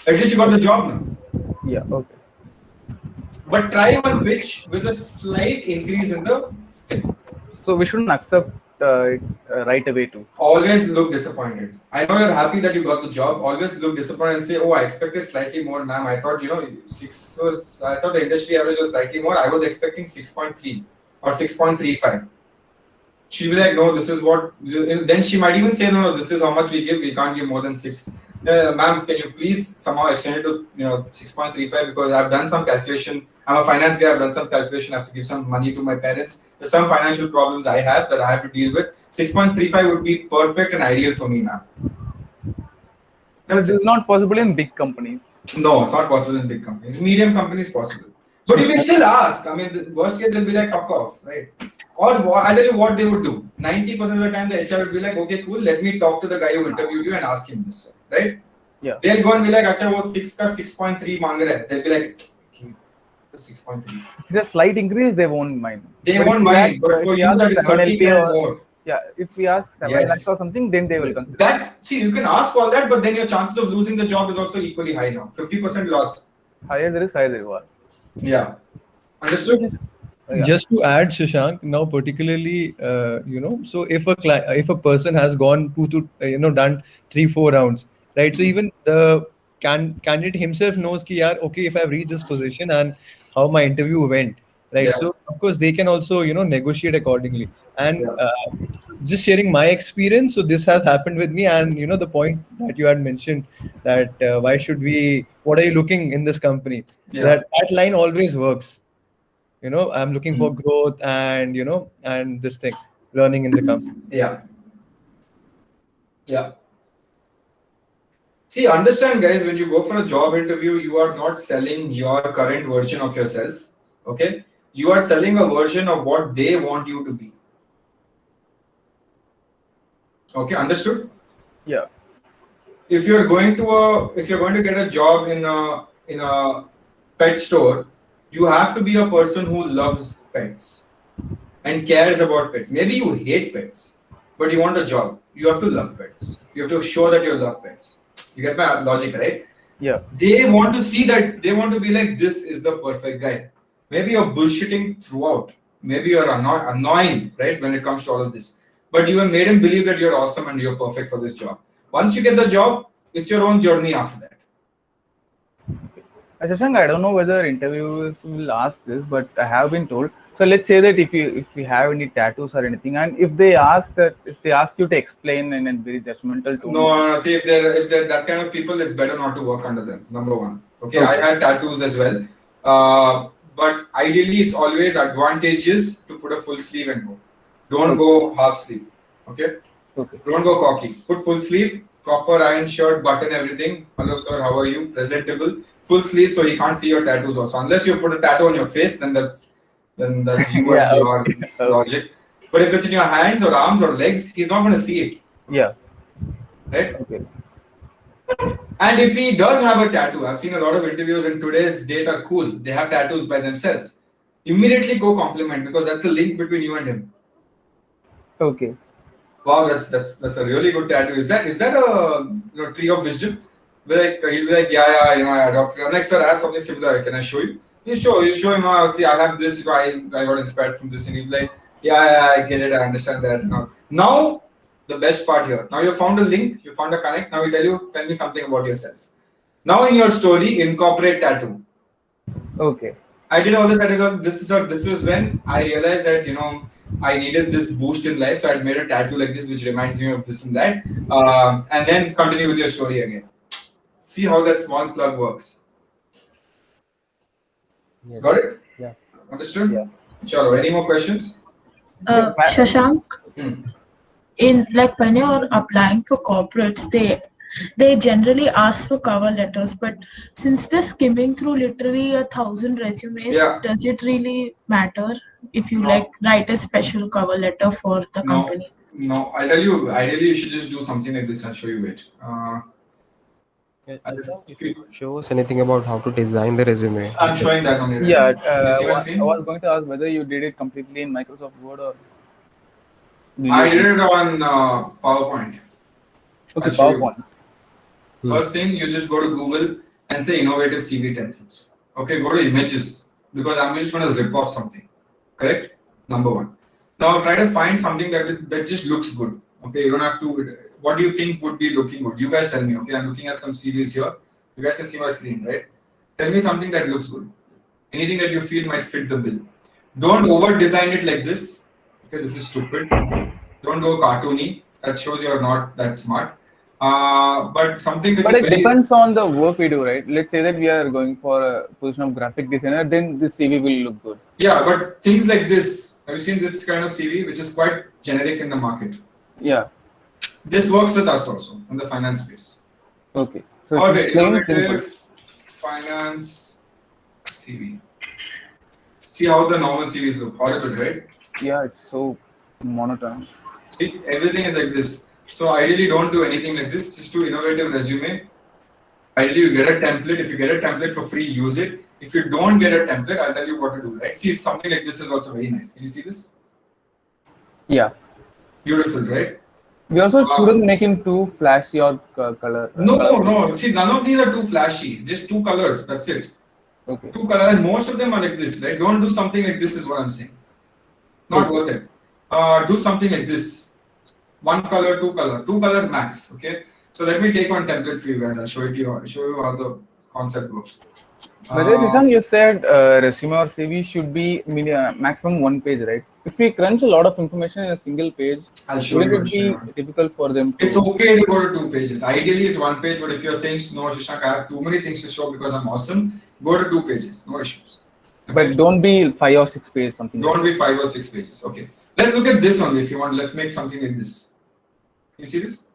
At least you got the job now. Yeah, okay. But try one pitch with a slight increase in the thing. So we shouldn't accept it right away too. Always look disappointed. I know you're happy that you got the job. Always look disappointed and say, oh, I expected slightly more, ma'am. I thought, I thought the industry average was slightly more. I was expecting 6.3 or 6.35. She'll be like, no, this is what, then she might even say, no, this is how much we give. We can't give more than 6. Ma'am, can you please somehow extend it to 6.35 because I've done some calculation. I'm a finance guy. I've done some calculation. I have to give some money to my parents. There's some financial problems I have that I have to deal with. 6.35 would be perfect and ideal for me, ma'am. This is not possible in big companies. No, it's not possible in big companies. Medium companies possible. But you can still ask. I mean, the worst case they'll be like, fuck off, right? Or I'll tell you what they would do. 90% of the time, the HR would be like, okay, cool, let me talk to the guy who interviewed you and ask him this, right? Yeah. They'll go and be like, acha, wo 6 ka 6.3 मांग रहा है. They'll be like, 6.3. If there's a slight increase, they won't mind. They won't mind, but for you that is 30 or more. Yeah, if we ask 7 lakhs or something, then they will consider. That, see, you can ask all that, but then your chances of losing the job is also equally high now. 50% loss. Higher the risk, higher the reward. Yeah. Understood? Just to add, Shashank, now particularly, so if a person has gone done 3-4 rounds, right? So even the candidate himself knows ki yaar, okay, if I've reached this position and how my interview went, right? Yeah. So of course they can also negotiate accordingly. And just sharing my experience, so this has happened with me, and the point that you had mentioned that why should we? What are you looking in this company? Yeah. That line always works. I'm looking for growth and and this thing, learning in the company. Yeah. Yeah. See, understand, guys, when you go for a job interview, you are not selling your current version of yourself. Okay? You are selling a version of what they want you to be. Okay, understood? Yeah. If you're going to get a job in a pet store, you have to be a person who loves pets and cares about pets. Maybe you hate pets, but you want a job. You have to love pets. You have to show that you love pets. You get my logic, right? Yeah. They want to see that. They want to be like, this is the perfect guy. Maybe you're bullshitting throughout. Maybe you're annoying, right, when it comes to all of this. But you have made him believe that you're awesome and you're perfect for this job. Once you get the job, it's your own journey after that. Shashank, I don't know whether interviewers will ask this, but I have been told. So let's say that if you have any tattoos or anything, and if they ask you to explain in a very judgmental tone. No. See, if they're that kind of people, it's better not to work under them. Number one. Okay. I had tattoos as well. But ideally, it's always advantageous to put a full sleeve and go. Don't go half sleeve. Okay? Okay. Don't go cocky. Put full sleeve, proper iron shirt, button, everything. Hello, sir. How are you? Presentable. Full sleeve, so he can't see your tattoos also. Unless you put a tattoo on your face, then that's you Yeah, your logic. But if it's in your hands or arms or legs, he's not going to see it. Yeah. Right? Okay. And if he does have a tattoo, I've seen a lot of interviews in today's date are cool. They have tattoos by themselves. Immediately go compliment because that's the link between you and him. Okay. Wow, that's a really good tattoo. Is that a tree of wisdom? He'll be like, yeah, I adopted. I'm like, sir, I have something similar. Can I show you? You show him. See, I have this. I got inspired from this, and he'll be like, yeah, I get it. I understand that. Now, the best part here. Now you found a link, you found a connect. Now we tell me something about yourself. Now in your story, incorporate tattoo. Okay. I did all this. This was when I realized that I needed this boost in life, so I made a tattoo like this, which reminds me of this and that. And then continue with your story again. See how that small plug works. Yes. Got it? Yeah. Understood? Yeah. Sure. Any more questions? Shashank, in like when you're applying for corporates, they generally ask for cover letters, but since they're skimming through literally 1,000 resumes, Yeah. does it really matter if you like write a special cover letter for the company? No, I'll tell you. Ideally, you should just do something like this. I'll show you it. If you could show us anything about how to design the resume. I'm showing that on the Yeah. You see my I screen? was going to ask whether you did it completely in Microsoft Word or. I did it on PowerPoint. Okay, I'll show you. PowerPoint. First thing, you just go to Google and say innovative CV templates. Okay, go to images because I'm just going to rip off something. Correct? Number one. Now try to find something that just looks good. Okay, you don't have to. What do you think would be looking good? You guys tell me. Okay, I'm looking at some CVs here. You guys can see my screen, right? Tell me something that looks good. Anything that you feel might fit the bill. Don't over design it like this. Okay, this is stupid. Don't go cartoony. That shows you're not that smart. But something which But is it very depends on the work we do, right? Let's say that we are going for a position of graphic designer, then this CV will look good. Yeah, but things like this. Have you seen this kind of CV, which is quite generic in the market? Yeah. This works with us also in the finance space. Okay. So All it's right, plain simple. innovative finance CV. See how the normal CVs look. Horrible, right? Yeah, it's so monotone. See, everything is like this. So ideally, don't do anything like this. Just do innovative resume. Ideally, you get a template. If you get a template for free, use it. If you don't get a template, I'll tell you what to do. Right? See, something like this is also very nice. Can you see this? Yeah. Beautiful, right? We also shouldn't make him too flashy or color. No. See, none of these are too flashy. Just two colors. That's it. Okay. Two colors, and most of them are like this, right? Don't do something like this. Is what I'm saying. Not worth it. Do something like this. One color, two colors max. Okay. So let me take one template for you guys. I'll show you how the concept works. Whether Shashank, you said resume or CV should be maximum one page, right? If we crunch a lot of information in a single page, I'll show will you. it be difficult for them to? It's okay to go to 2 pages. Ideally, it's 1 page. But if you're saying no, Shashank, I have too many things to show because I'm awesome, go to 2 pages. No issues. But don't be 5 or 6 pages something. Don't be 5 or 6 pages. Okay. Let's look at this only. If you want, let's make something like this. You see this?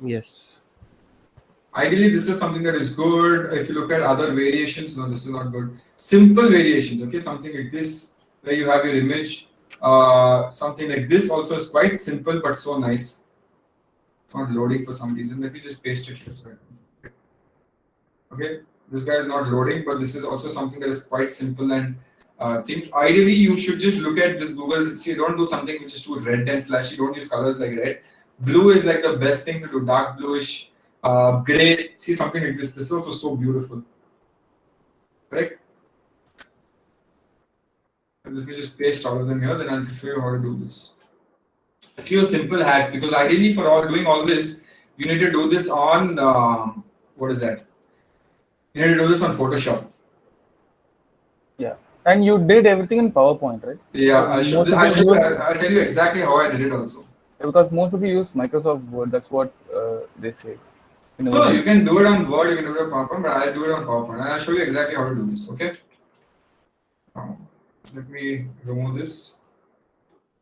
Yes. Ideally, this is something that is good. If you look at other variations, no, this is not good. Simple variations, okay? Something like this, where you have your image. Something like this also is quite simple, but so nice. It's not loading for some reason. Let me just paste it here. Sorry. Okay, this guy is not loading, but this is also something that is quite simple and think. Ideally, you should just look at this Google. See, don't do something which is too red and flashy. Don't use colors like red. Blue is like the best thing to do. Dark bluish. Gray, see something like this. This is also so beautiful. Correct? Let me just paste all of them here, then I'll show you how to do this. Actually, a simple hack because ideally for doing all this, you need to do this on what is that? You need to do this on Photoshop. Yeah, and you did everything in PowerPoint, right? Yeah, I'll tell you exactly how I did it also. Because most people use Microsoft Word. That's what they say. No, you can do it on Word, you can do it on PowerPoint, but I'll do it on PowerPoint and I'll show you exactly how to do this, okay? Let me remove this.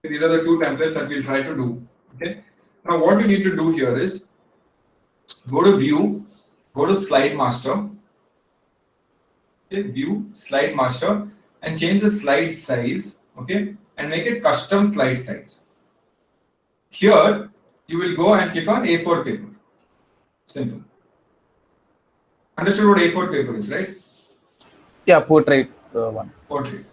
These are the 2 templates that we'll try to do, okay? Now what you need to do here is go to View, go to Slide Master, okay? View, Slide Master, and change the slide size, okay? And make it custom slide size. Here, you will go and click on A4 paper. Simple. Understood what A4 paper is, right? Yeah, portrait one. Portrait.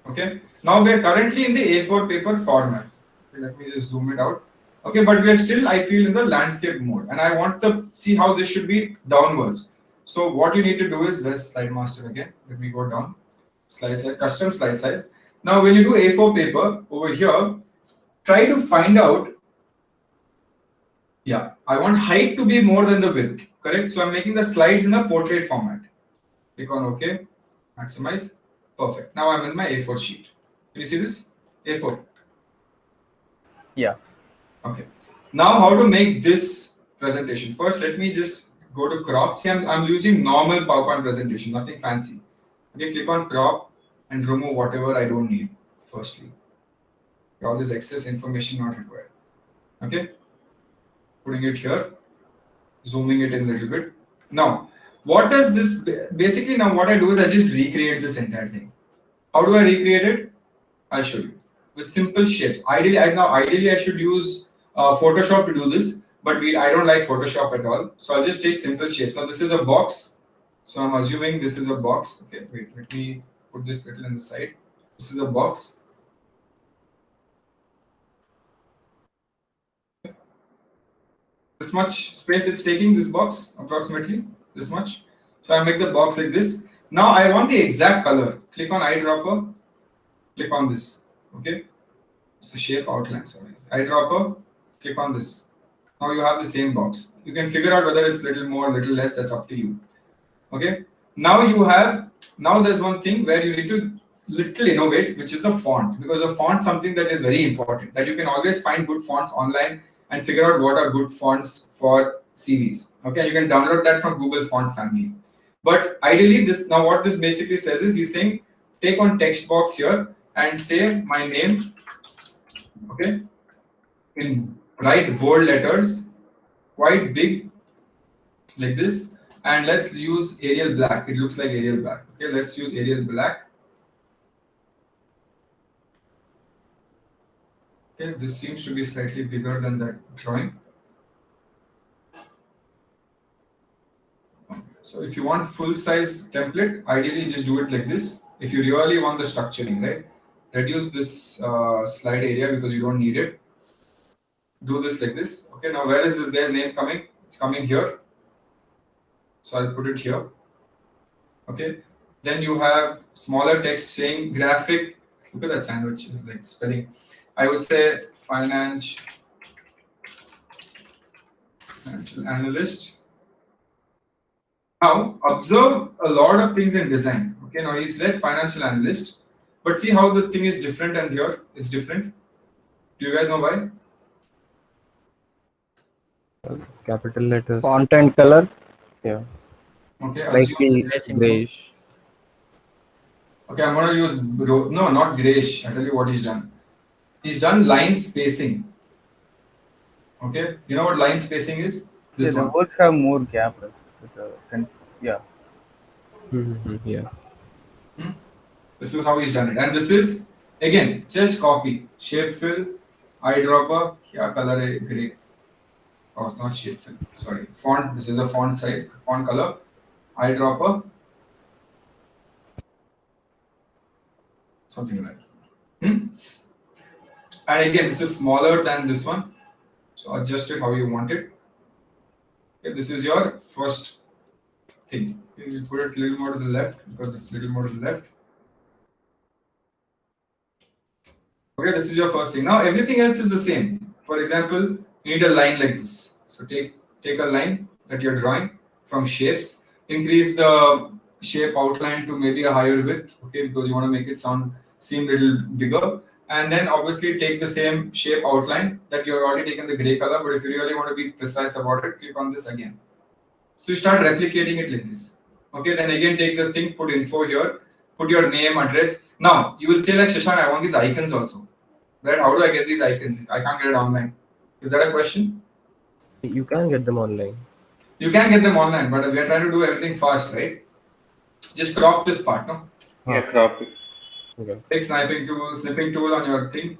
Okay. Now we are currently in the A4 paper format. Okay, let me just zoom it out. Okay, but we are still, I feel, in the landscape mode, and I want to see how this should be downwards. So what you need to do is where's Slide Master again? Let me go down. Slide size, custom slide size. Now when you do A4 paper over here, try to find out. Yeah, I want height to be more than the width, correct? So I'm making the slides in a portrait format. Click on OK, maximize, perfect. Now I'm in my A4 sheet. Can you see this? A4. Yeah. Okay. Now how to make this presentation? First, let me just go to crop. See, I'm using normal PowerPoint presentation, nothing fancy. Okay, click on crop and remove whatever I don't need. Firstly, all this excess information not required. Okay, putting it here, zooming it in a little bit. Now, what does this basically? Now, what I do is I just recreate this entire thing. How do I recreate it? I'll show you with simple shapes. Ideally, I should use Photoshop to do this, but I don't like Photoshop at all. So I'll just take simple shapes. Now this is a box. So I'm assuming this is a box. Okay, wait, let me put this little on the side. This is a box. This much space it's taking, this box, approximately this much. So I make the box like this. Now I want the exact color. Click on eyedropper. Click on this. Okay, it's the shape outline. Sorry, eyedropper. Click on this. Now you have the same box. You can figure out whether it's little more, little less. That's up to you. Okay. Now there's one thing where you need to little innovate, which is the font, because the font something that is very important. That you can always find good fonts online and figure out what are good fonts for CVs. Okay, you can download that from Google Font Family. But ideally, what this basically says is you're saying take on text box here and say my name. Okay, in bright bold letters, quite big, like this. And let's use Arial Black. It looks like Arial Black. Okay, let's use Arial Black. Okay, this seems to be slightly bigger than that drawing. So if you want full size template, ideally just do it like this. If you really want the structuring, right? Reduce this slide area because you don't need it. Do this like this. Okay, now where is this guy's name coming? It's coming here. So I'll put it here. Okay, then you have smaller text saying graphic. Look at that sandwich, like spelling. I would say financial analyst. Now observe a lot of things in design. Okay, now he said financial analyst, but see how the thing is different, and here it's different. Do you guys know why? Capital letters. Font and color. Yeah. Okay, Like assume grayish. Okay, I'm going to use no, not grayish. I'll tell you what he's done. He's done line spacing. Okay, you know what line spacing is? This The one. words have more gap. Yeah. Yeah. This is how he's done it, and this is again just copy. Shape fill, eyedropper. Kya color hai? Gray. Oh, it's not shape fill. Sorry, font. This is a font size, font color. Eyedropper. Something like that. And again, this is smaller than this one. So adjust it how you want it. Okay, this is your first thing. Okay, you put it a little more to the left because it's a little more to the left. Okay, this is your first thing. Now everything else is the same. For example, you need a line like this. So take a line that you're drawing from shapes. Increase the shape outline to maybe a higher width. Okay, because you want to make it seem a little bigger. And then obviously take the same shape outline that you've already taken the gray color. But if you really want to be precise about it, click on this again. So you start replicating it like this. Okay, then again take the thing, put info here, put your name, address. Now you will say like Shashank, I want these icons also. Right? How do I get these icons? I can't get it online. Is that a question? You can get them online. You can get them online, but we are trying to do everything fast, right? Just crop this part, no? Yeah, crop it. Okay. Take snipping tool on your thing.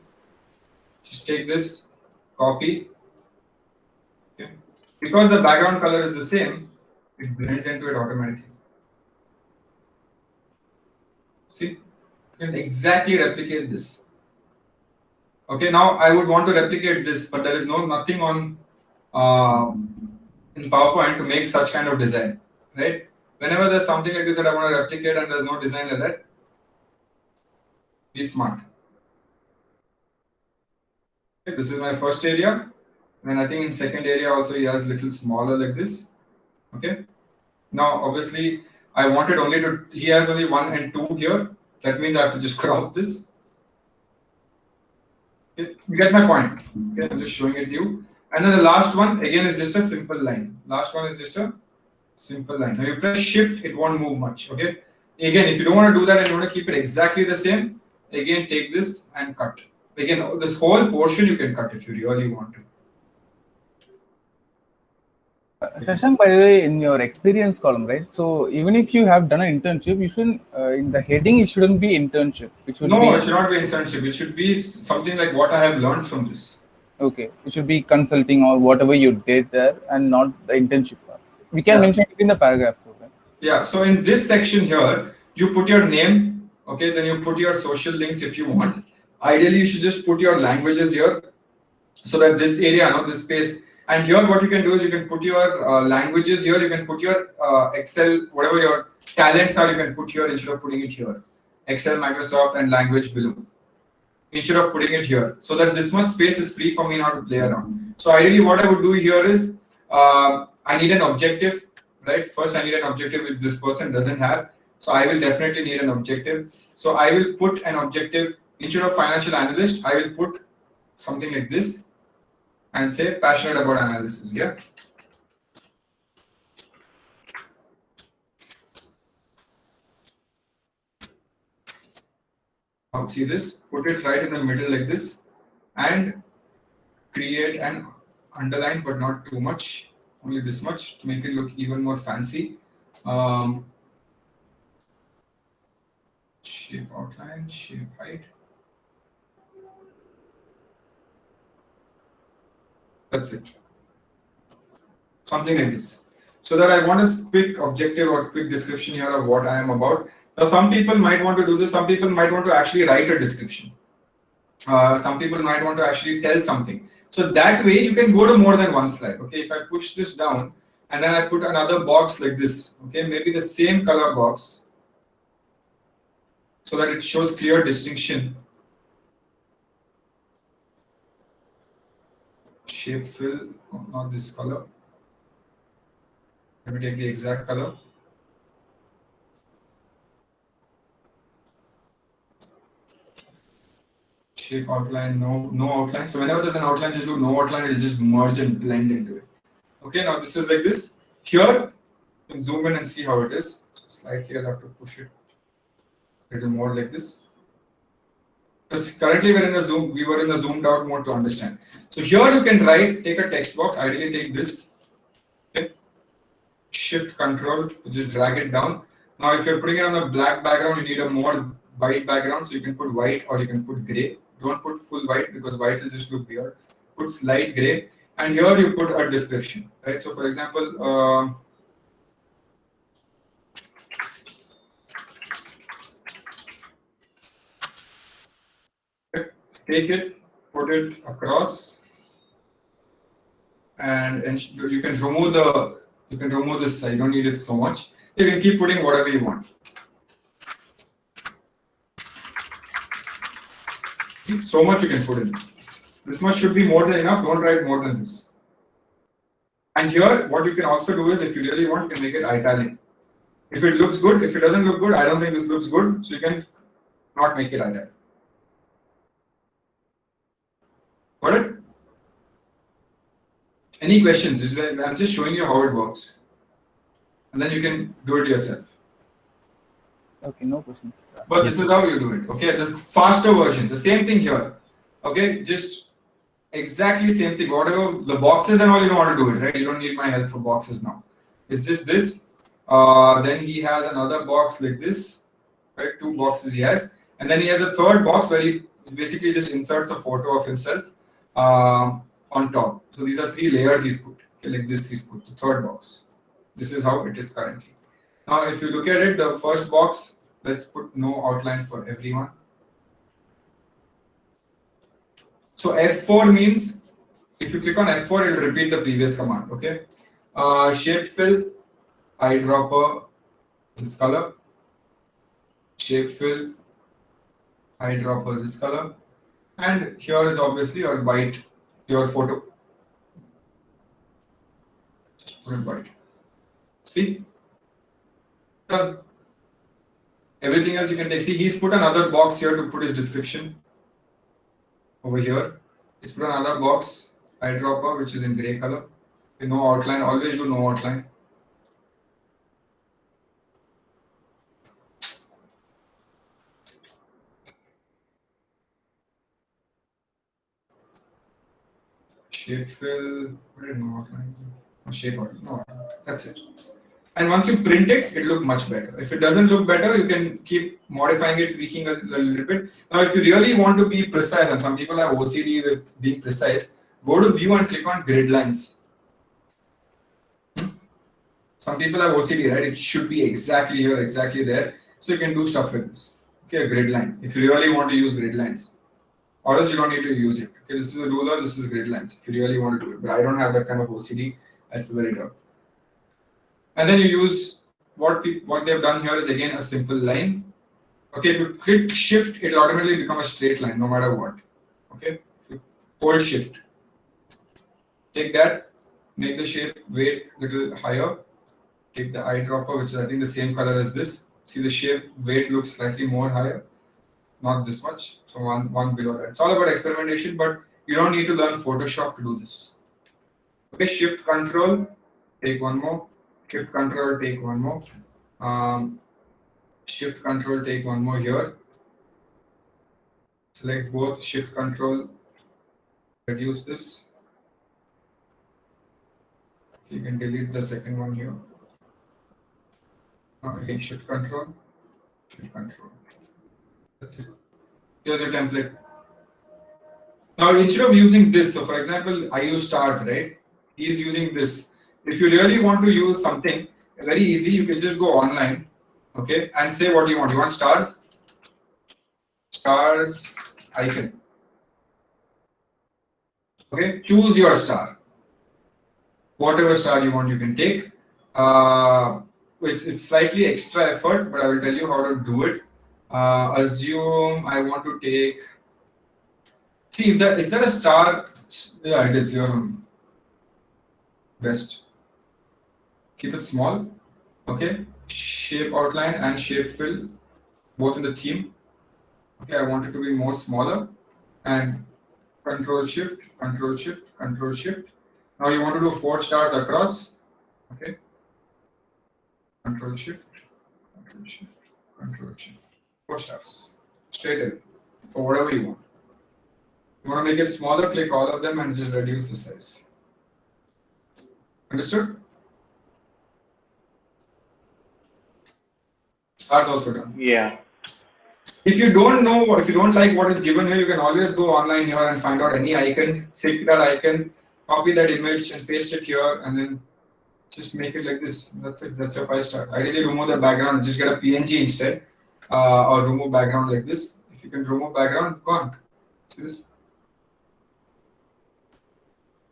Just take this, copy. Okay. Because the background color is the same, it blends into it automatically. See? You can exactly replicate this. Okay, now I would want to replicate this, but there is nothing on in PowerPoint to make such kind of design, right? Whenever there's something like this that I want to replicate and there's no design like that, be smart. Okay, this is my first area. And I think in second area also he has little smaller like this. Okay. Now obviously I wanted only to, he has only 1 and 2 here. That means I have to just crop this. Okay. You get my point. Okay, I'm just showing it to you. And then the last one again is just a simple line. Last one is just a simple line. Now you press shift, it won't move much. Okay. Again, if you don't want to do that and you want to keep it exactly the same, again take this and cut. Again, this whole portion you can cut if you really want to. Shashank, by the way, in your experience column, right? So even if you have done an internship, you shouldn't in the heading it shouldn't be internship. It should No, it should not be internship. It should be something like what I have learned from this. Okay, it should be consulting or whatever you did there, and not the internship part. We can mention it in the paragraph. Okay? Yeah. So in this section here, you put your name. Okay. Then you put your social links if you want. Ideally, you should just put your languages here, so that this area, no, this space. And here, what you can do is you can put your languages here. You can put your Excel, whatever your talents are, you can put here instead of putting it here. Excel, Microsoft, and language below. Instead of putting it here, so that this much space is free for me now to play around. So ideally, what I would do here is I need an objective, right? First, I need an objective which this person doesn't have. So I will definitely need an objective. So I will put an objective instead of financial analyst. I will put something like this. And say passionate about analysis, yeah. Now see this, put it right in the middle like this, and create an underline, but not too much, only this much to make it look even more fancy. Shape outline, shape height. That's it. Something like this. So that I want a quick objective or quick description here of what I am about. Now, some people might want to do this. Some people might want to actually write a description. Some people might want to actually tell something. So that way you can go to more than one slide. Okay, if I push this down and then I put another box like this. Okay, maybe the same color box, so that it shows clear distinction. Shape fill, not this color. Let me take the exact color. Shape outline, no outline. So whenever there's an outline, just do no outline, it'll just merge and blend into it. Okay, now this is like this. Here, you can zoom in and see how it is. So slightly I'll have to push it a little more like this. Because currently we were in the zoomed out mode to understand. So here you can write, take a text box, ideally take this, okay. Shift control, just drag it down. Now if you're putting it on a black background, you need a more white background, so you can put white or you can put gray. Don't put full white because white will just look weird. Put slight gray, and here you put a description, right? So for example, take it, put it across. And you can remove this side. You don't need it so much. You can keep putting whatever you want. So much you can put in. This much should be more than enough. Don't write more than this. And here, what you can also do is, if you really want, you can make it italic. If it looks good, if it doesn't look good, I don't think this looks good, so you can not make it italic. Got it? Any questions? I'm just showing you how it works. And then you can do it yourself. Okay, no questions. But this is how you do it. Okay, this faster version. The same thing here. Okay, just exactly same thing. Whatever the boxes and all, you know how to do it, right? You don't need my help for boxes now. It's just this. Then he has another box like this, right? 2 boxes he has. And then he has a third box where he basically just inserts a photo of himself on top. So these are 3 layers he's put. Okay, like this he's put, the third box. This is how it is currently. Now, if you look at it, the first box, let's put no outline for everyone. So F4 means, if you click on F4, it will repeat the previous command, okay? Shape fill, eyedropper, this color. Shape fill, eyedropper, this color. And here is obviously your white, your photo. Just put it white. See? Done. Everything else you can take. See, he's put another box here to put his description. Over here. He's put another box, eyedropper, which is in grey color. No outline. Always do no outline. Shape fill, no outline. Shape outline. No, that's it. And once you print it, it looks much better. If it doesn't look better, you can keep modifying it, tweaking a little bit. Now, if you really want to be precise, and some people have OCD with being precise, go to view and click on grid lines. Some people have OCD, right? It should be exactly here, exactly there. So you can do stuff with this. Okay, a grid line. If you really want to use grid lines. Or else you don't need to use it. Okay, this is a ruler, this is grid lines. If you really want to do it. But I don't have that kind of OCD. I figure it out. And then you use what they've done here is again a simple line. Okay, if you click shift, it automatically becomes a straight line no matter what. Okay, hold shift. Take that, make the shape weight a little higher. Take the eyedropper, which is I think the same color as this. See the shape weight looks slightly more higher. Not this much. So one below that. It's all about experimentation, but you don't need to learn Photoshop to do this. Okay, shift control, take one more. Shift control, take one more. Shift control, take one more here. Select both, shift control, reduce this. You can delete the second one here. Now again, shift control, shift control. That's it. Here's your template. Now instead of using this, so for example, I use stars, right? He's using this. If you really want to use something very easy, you can just go online, okay, and say what you want. You want stars? Stars icon. Okay, choose your star. Whatever star you want, you can take. It's slightly extra effort, but I will tell you how to do it. Assume I want to take. See, is that a star? Yeah, it is your best. Keep it small. Okay. Shape outline and shape fill, both in the theme. Okay, I want it to be more smaller. And control shift, control shift, control shift. Now you want to do 4 stars across. Okay. Control shift, control shift, control shift. 4 stars. Straight away. For whatever you want. You want to make it smaller, click all of them and just reduce the size. Understood? Stars also done. Yeah. If you don't know, if you don't like what is given here, you can always go online here and find out any icon, click that icon, copy that image and paste it here and then just make it like this. That's it. That's your 5 stars. Ideally remove the background, just get a PNG instead or remove background like this. If you can remove background, gone. See this?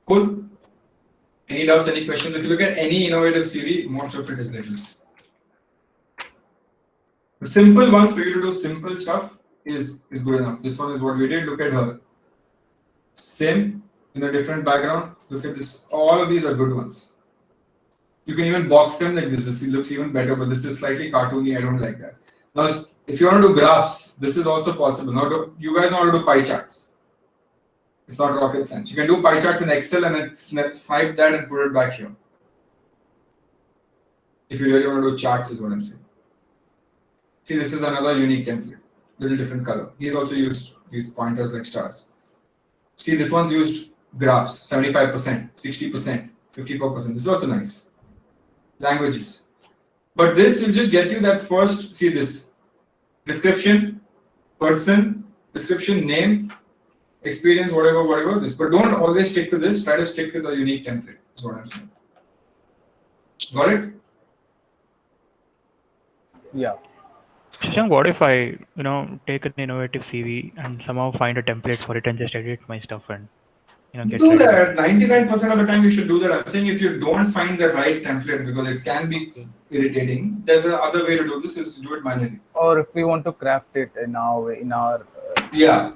Cool. Any doubts, any questions? If you look at any innovative CV, most of it is like this. The simple ones for you to do simple stuff is good enough. This one is what we did. Look at her. Same in a different background. Look at this. All of these are good ones. You can even box them like this. This looks even better, but this is slightly cartoony. I don't like that. Now, if you want to do graphs, this is also possible. Now, you guys know how to do pie charts. It's not rocket science. You can do pie charts in Excel and then snipe that and put it back here. If you really want to do charts, is what I'm saying. See, this is another unique template, little different color. He's also used these pointers like stars. See, this one's used graphs, 75%, 60%, 54%. This is also nice. Languages. But this will just get you that first, see this, description, person, description, name, experience, whatever this. But don't always stick to this. Try to stick to the unique template, is what I'm saying. Got it? Yeah. Shashank, what if I, take an innovative CV and somehow find a template for it and just edit my stuff and, get do ready? that. 99% of the time you should do that. I'm saying if you don't find the right template because it can be irritating, there's another way to do this is to do it manually. Or if we want to craft it in our Yeah.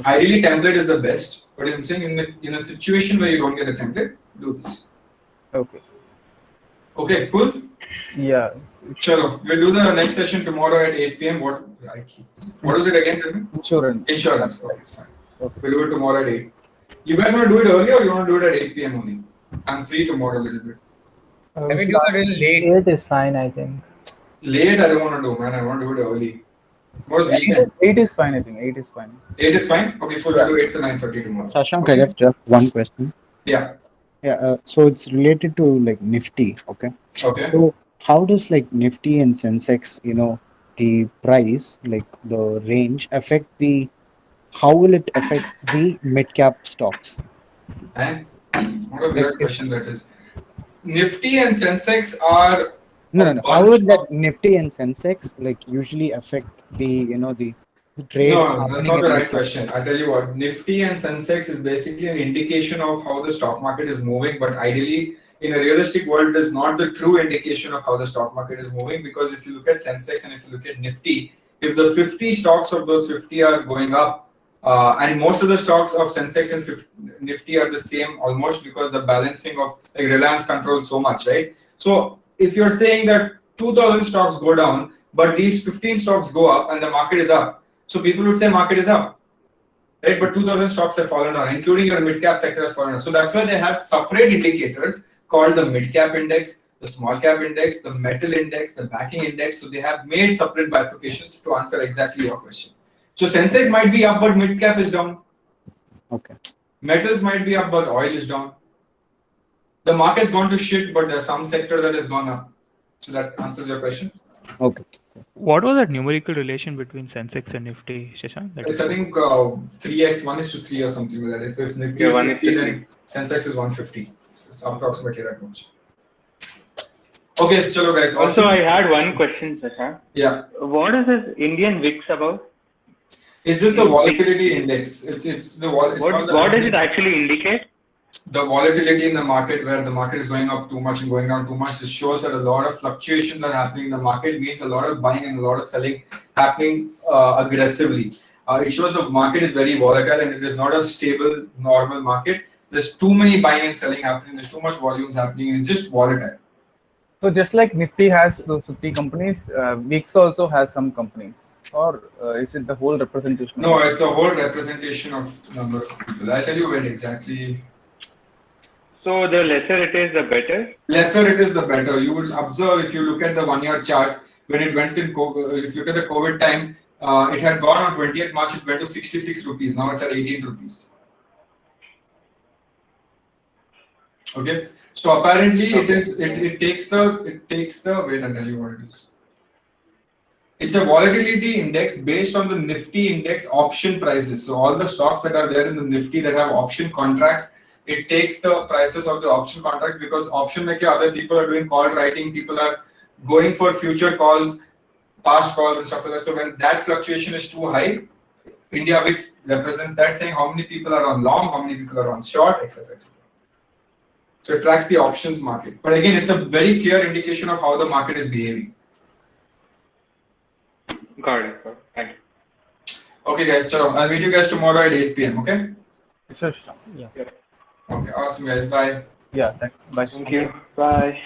Ideally, template is the best, but I'm saying in a situation where you don't get the template, do this. Okay. Okay, cool. Yeah. Chalo, we'll do the next session tomorrow at 8 p.m. What is it again? Tell me. Insurance. Insurance. Okay, fine. We'll do it tomorrow at 8. You guys want to do it early or you want to do it at 8 p.m. only? I'm free tomorrow a little bit. I mean, do it a little late. 8 is fine, I think. Late, I don't want to do, man. I want to do it early. Tomorrow's weekend. 8 is fine, I think. 8 is fine. 8 is fine? Okay, cool. We'll do 8 to 9:30 tomorrow. Shashank, Okay. I have just one question. Yeah. Yeah, so it's related to like Nifty, okay? Okay. So how does like Nifty and Sensex, the price, like the range, how will it affect the mid-cap stocks? And what a weird question that is. Nifty and Sensex are No. How would that Nifty and Sensex like usually affect the, the trade? No, that's happening not in the right mid-cap question. stocks? I'll tell you what, Nifty and Sensex is basically an indication of how the stock market is moving, but ideally, in a realistic world, it is not the true indication of how the stock market is moving, because if you look at Sensex and if you look at Nifty, if the 50 stocks of those 50 are going up, and most of the stocks of Sensex and Nifty are the same almost, because the balancing of like Reliance controls so much, right? So if you're saying that 2,000 stocks go down, but these 15 stocks go up and the market is up, so people would say market is up, right? But 2,000 stocks have fallen down, including your mid-cap sector has fallen down. So that's why they have separate indicators called the mid-cap index, the small-cap index, the metal index, the banking index. So they have made separate bifurcations to answer exactly your question. So Sensex might be up, but mid-cap is down. Okay. Metals might be up, but oil is down. The market's gone to shit, but there's some sector that has gone up. So that answers your question. Okay. What was that numerical relation between Sensex and Nifty, Shashank? It's, I think, 3x, 1:3 or something like that. If Nifty is 50, then Sensex is 150. So it's approximately that much. Okay, chalo guys. Also, I had one question, Shashank. Yeah. What is this Indian VIX about? Is this the volatility index? It's the What does it actually indicate? The volatility in the market, where the market is going up too much and going down too much. It shows that a lot of fluctuations are happening in the market. It means a lot of buying and a lot of selling happening aggressively. It shows the market is very volatile and it is not a stable, normal market. There's too many buying and selling happening. There's too much volumes happening. It's just volatile. So just like Nifty has those 50 companies, VIX also has some companies. Or is it the whole representation? No, it's the whole representation of number of people. I'll tell you when exactly. So the lesser it is, the better? Lesser it is, the better. You will observe if you look at the 1 year chart, when it went in, if you look at the COVID time, it had gone on 20th March, it went to 66 rupees. Now it's at 18 rupees. Okay. So apparently it takes the, wait, I'll tell you what it is. It's a volatility index based on the Nifty index option prices. So all the stocks that are there in the Nifty that have option contracts, it takes the prices of the option contracts, because option make other people are doing call writing, people are going for future calls, past calls and stuff like that. So when that fluctuation is too high, India VIX represents that, saying how many people are on long, how many people are on short, etc. etc. So it tracks the options market. But again, it's a very clear indication of how the market is behaving. Got it. Thank you. Okay, guys. Chalo, I'll meet you guys tomorrow at 8 p.m. Okay? Sure. Yeah. Okay. Awesome, guys. Bye. Yeah. Thanks. Bye. Thank you. Bye.